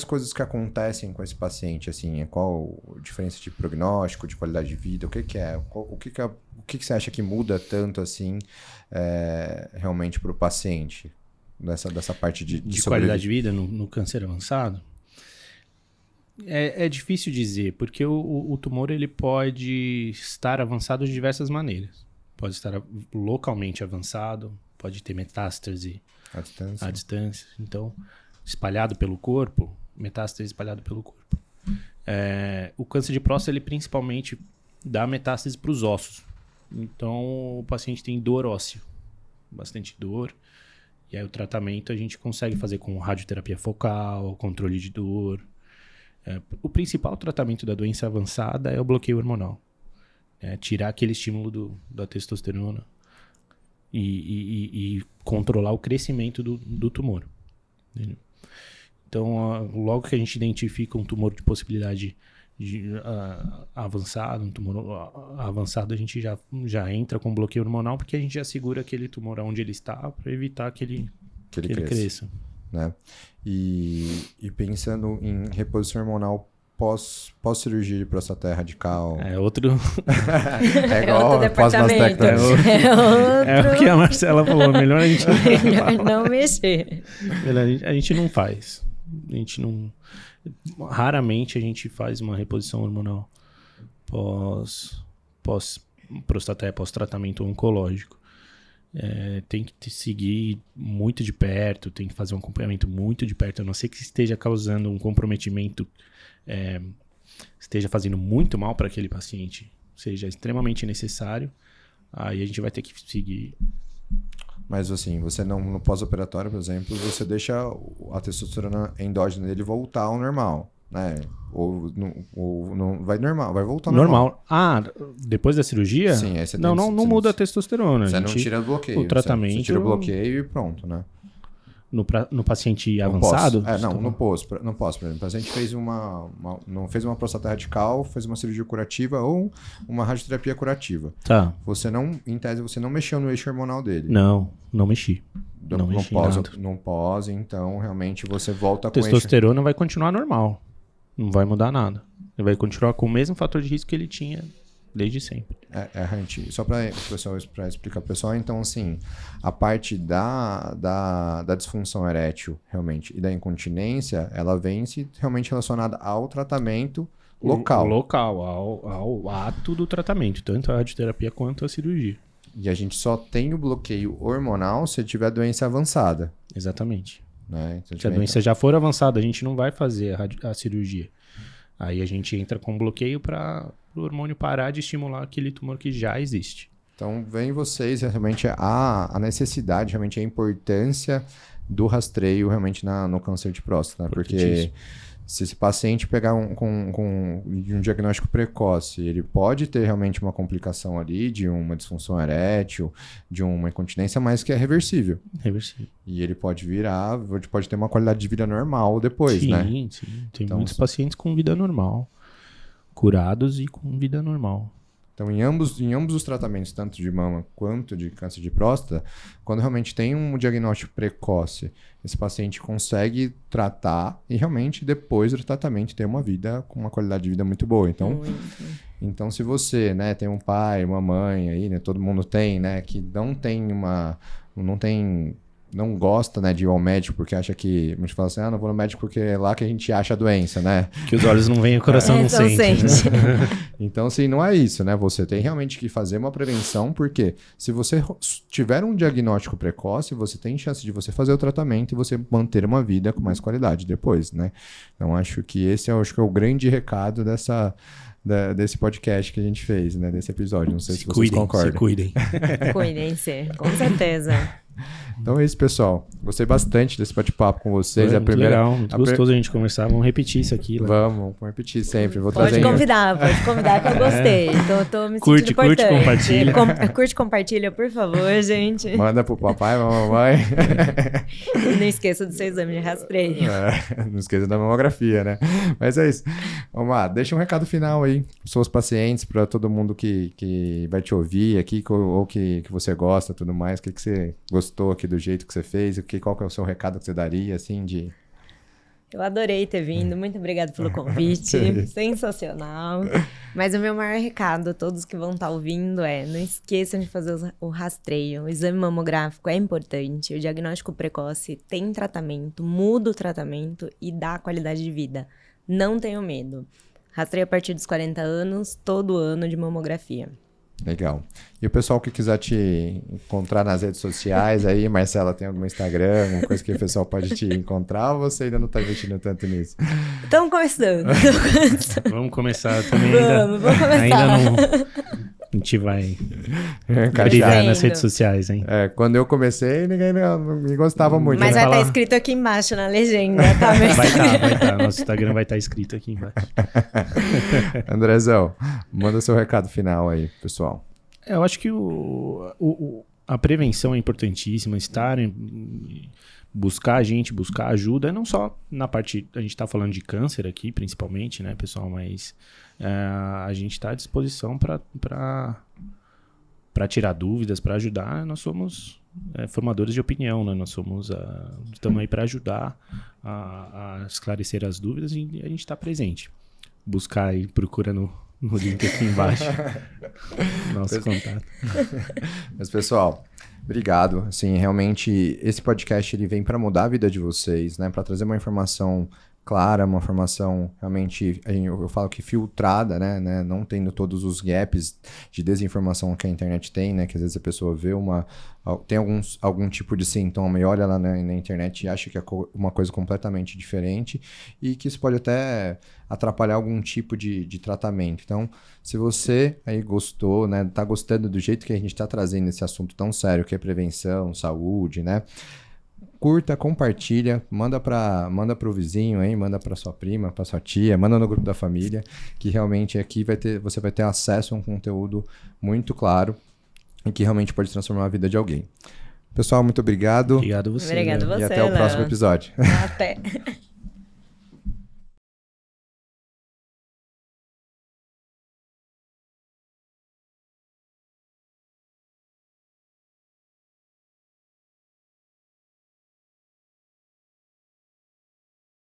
coisas que acontecem com esse paciente? Assim, qual a diferença de prognóstico, de qualidade de vida? O que é? O que você acha que muda tanto assim realmente para o paciente? Dessa parte de qualidade de vida no câncer avançado? É difícil dizer, porque o tumor ele pode estar avançado de diversas maneiras. Pode estar localmente avançado, pode ter metástase à distância. Então, espalhado pelo corpo, metástase espalhado pelo corpo. O câncer de próstata, ele principalmente dá metástase para os ossos. Então, o paciente tem dor óssea, bastante dor. E aí o tratamento a gente consegue fazer com radioterapia focal, controle de dor. O principal tratamento da doença avançada é o bloqueio hormonal. Tirar aquele estímulo da testosterona e controlar o crescimento do tumor. Entendeu? Então, logo que a gente identifica um tumor de possibilidade avançado, um tumor avançado, a gente já entra com bloqueio hormonal, porque a gente já segura aquele tumor onde ele está para evitar que ele cresça. Né? E pensando em reposição hormonal pós-cirurgia de prostata radical... É outro... é igual pós-mastectomia. É o que a Marcela falou, melhor a gente não mexer. A gente não faz. A gente não... Raramente a gente faz uma reposição hormonal pós-prostaté, pós-tratamento oncológico. Tem que seguir muito de perto, tem que fazer um acompanhamento muito de perto, a não ser que esteja causando um comprometimento, esteja fazendo muito mal para aquele paciente, seja extremamente necessário, aí a gente vai ter que seguir. Mas assim, você não, no pós-operatório, por exemplo, você deixa a testosterona endógena dele voltar ao normal, né? Ou não vai normal, vai voltar ao normal. Depois da cirurgia? Sim, aí você não muda a testosterona. Você não tira o bloqueio. O tratamento... Você tira o bloqueio e pronto, né? No paciente avançado? No pós, por exemplo. O paciente não fez uma prostata radical, fez uma cirurgia curativa ou uma radioterapia curativa. Tá. Você não, em tese, você não mexeu no eixo hormonal dele. Não mexi. Não pós, então realmente você volta com a testosterona vai continuar normal. Não vai mudar nada. Ele vai continuar com o mesmo fator de risco que ele tinha desde sempre. Só para explicar para o pessoal, então assim, a parte da disfunção erétil realmente e da incontinência, ela vem se realmente relacionada ao tratamento local. Ao ato do tratamento, tanto a radioterapia quanto a cirurgia. E a gente só tem o bloqueio hormonal se tiver doença avançada. Exatamente. Né? Então, se a doença já for avançada, a gente não vai fazer a cirurgia. Aí a gente entra com bloqueio para o hormônio parar de estimular aquele tumor que já existe. Então, vem vocês realmente a necessidade, realmente a importância do rastreio realmente no câncer de próstata, né? Porque se esse paciente pegar com um diagnóstico precoce, ele pode ter realmente uma complicação ali de uma disfunção erétil, de uma incontinência, mas que é reversível. Reversível. E ele pode pode ter uma qualidade de vida normal depois, né? Sim. Tem muitos pacientes com vida normal, curados e com vida normal. Então, em ambos os tratamentos, tanto de mama quanto de câncer de próstata, quando realmente tem um diagnóstico precoce, esse paciente consegue tratar e realmente depois do tratamento ter uma vida com uma qualidade de vida muito boa. Então se você, né, tem um pai, uma mãe aí, né, todo mundo tem, né, que não gosta, né, de ir ao médico porque acha que... A gente fala assim, não vou no médico porque é lá que a gente acha a doença, né? Que os olhos não veem, o coração não sente. Né? Então, assim, não é isso, né? Você tem realmente que fazer uma prevenção, porque se você tiver um diagnóstico precoce, você tem chance de você fazer o tratamento e você manter uma vida com mais qualidade depois, né? Então, acho que esse é o grande recado desse podcast que a gente fez, né? Desse episódio. Não sei se vocês concordam. Se cuidem. Cuidem-se, com certeza. Então é isso, pessoal. Gostei bastante desse bate-papo com vocês. Muito legal, muito gostoso a gente conversar. Vamos repetir isso aqui. Né? Vamos repetir sempre. Pode convidar que eu gostei. Tô me curte, sentindo importante. Curte, compartilha. Curte, compartilha, por favor, gente. Manda pro papai, mamãe. Não esqueça do seu exame de rastreio. Não esqueça da mamografia, né? Mas é isso. Vamos lá, deixa um recado final aí pros seus pacientes, para todo mundo que vai te ouvir aqui, ou que você gosta e tudo mais. O que você gostou aqui do jeito que você fez? Qual que é o seu recado que você daria, assim, de... Eu adorei ter vindo, muito obrigada pelo convite, sensacional. Mas o meu maior recado a todos que vão estar ouvindo não esqueçam de fazer o rastreio, o exame mamográfico é importante, o diagnóstico precoce tem tratamento, muda o tratamento e dá qualidade de vida. Não tenham medo. Rastreio a partir dos 40 anos, todo ano de mamografia. Legal. E o pessoal que quiser te encontrar nas redes sociais, aí, Marcela, tem algum Instagram, alguma coisa que o pessoal pode te encontrar, ou você ainda não está investindo tanto nisso? Estamos começando. Vamos começar também. Vamos começar. Ainda não... A gente vai brilhar nas redes sociais, hein? Quando eu comecei, ninguém não me gostava muito. Mas vai estar escrito aqui embaixo na legenda, tá? Vai estar. Nosso Instagram vai estar escrito aqui embaixo. Andrezão, manda seu recado final aí, pessoal. Eu acho que a prevenção é importantíssima, buscar ajuda, não só na parte, a gente está falando de câncer aqui, principalmente, né, pessoal, mas a gente está à disposição para tirar dúvidas, para ajudar. Nós somos formadores de opinião, né? Nós estamos aí para ajudar a esclarecer as dúvidas e a gente está presente. Buscar e procura no link aqui embaixo. Nosso contato. Mas, pessoal, obrigado. Assim, realmente, esse podcast ele vem para mudar a vida de vocês, né? Para trazer uma informação clara, uma informação realmente, eu falo que filtrada, né? Não tendo todos os gaps de desinformação que a internet tem, né? Que às vezes a pessoa vê tem algum tipo de sintoma e olha lá na internet e acha que é uma coisa completamente diferente e que isso pode até atrapalhar algum tipo de tratamento. Então, se você aí gostou, né? Tá gostando do jeito que a gente tá trazendo esse assunto tão sério que é prevenção, saúde, né? Curta, compartilha, manda pro vizinho aí, manda pra sua prima, pra sua tia, manda no grupo da família, que realmente aqui você vai ter acesso a um conteúdo muito claro e que realmente pode transformar a vida de alguém. Pessoal, muito obrigado. Obrigado você. Obrigado você. E até o próximo episódio. Até.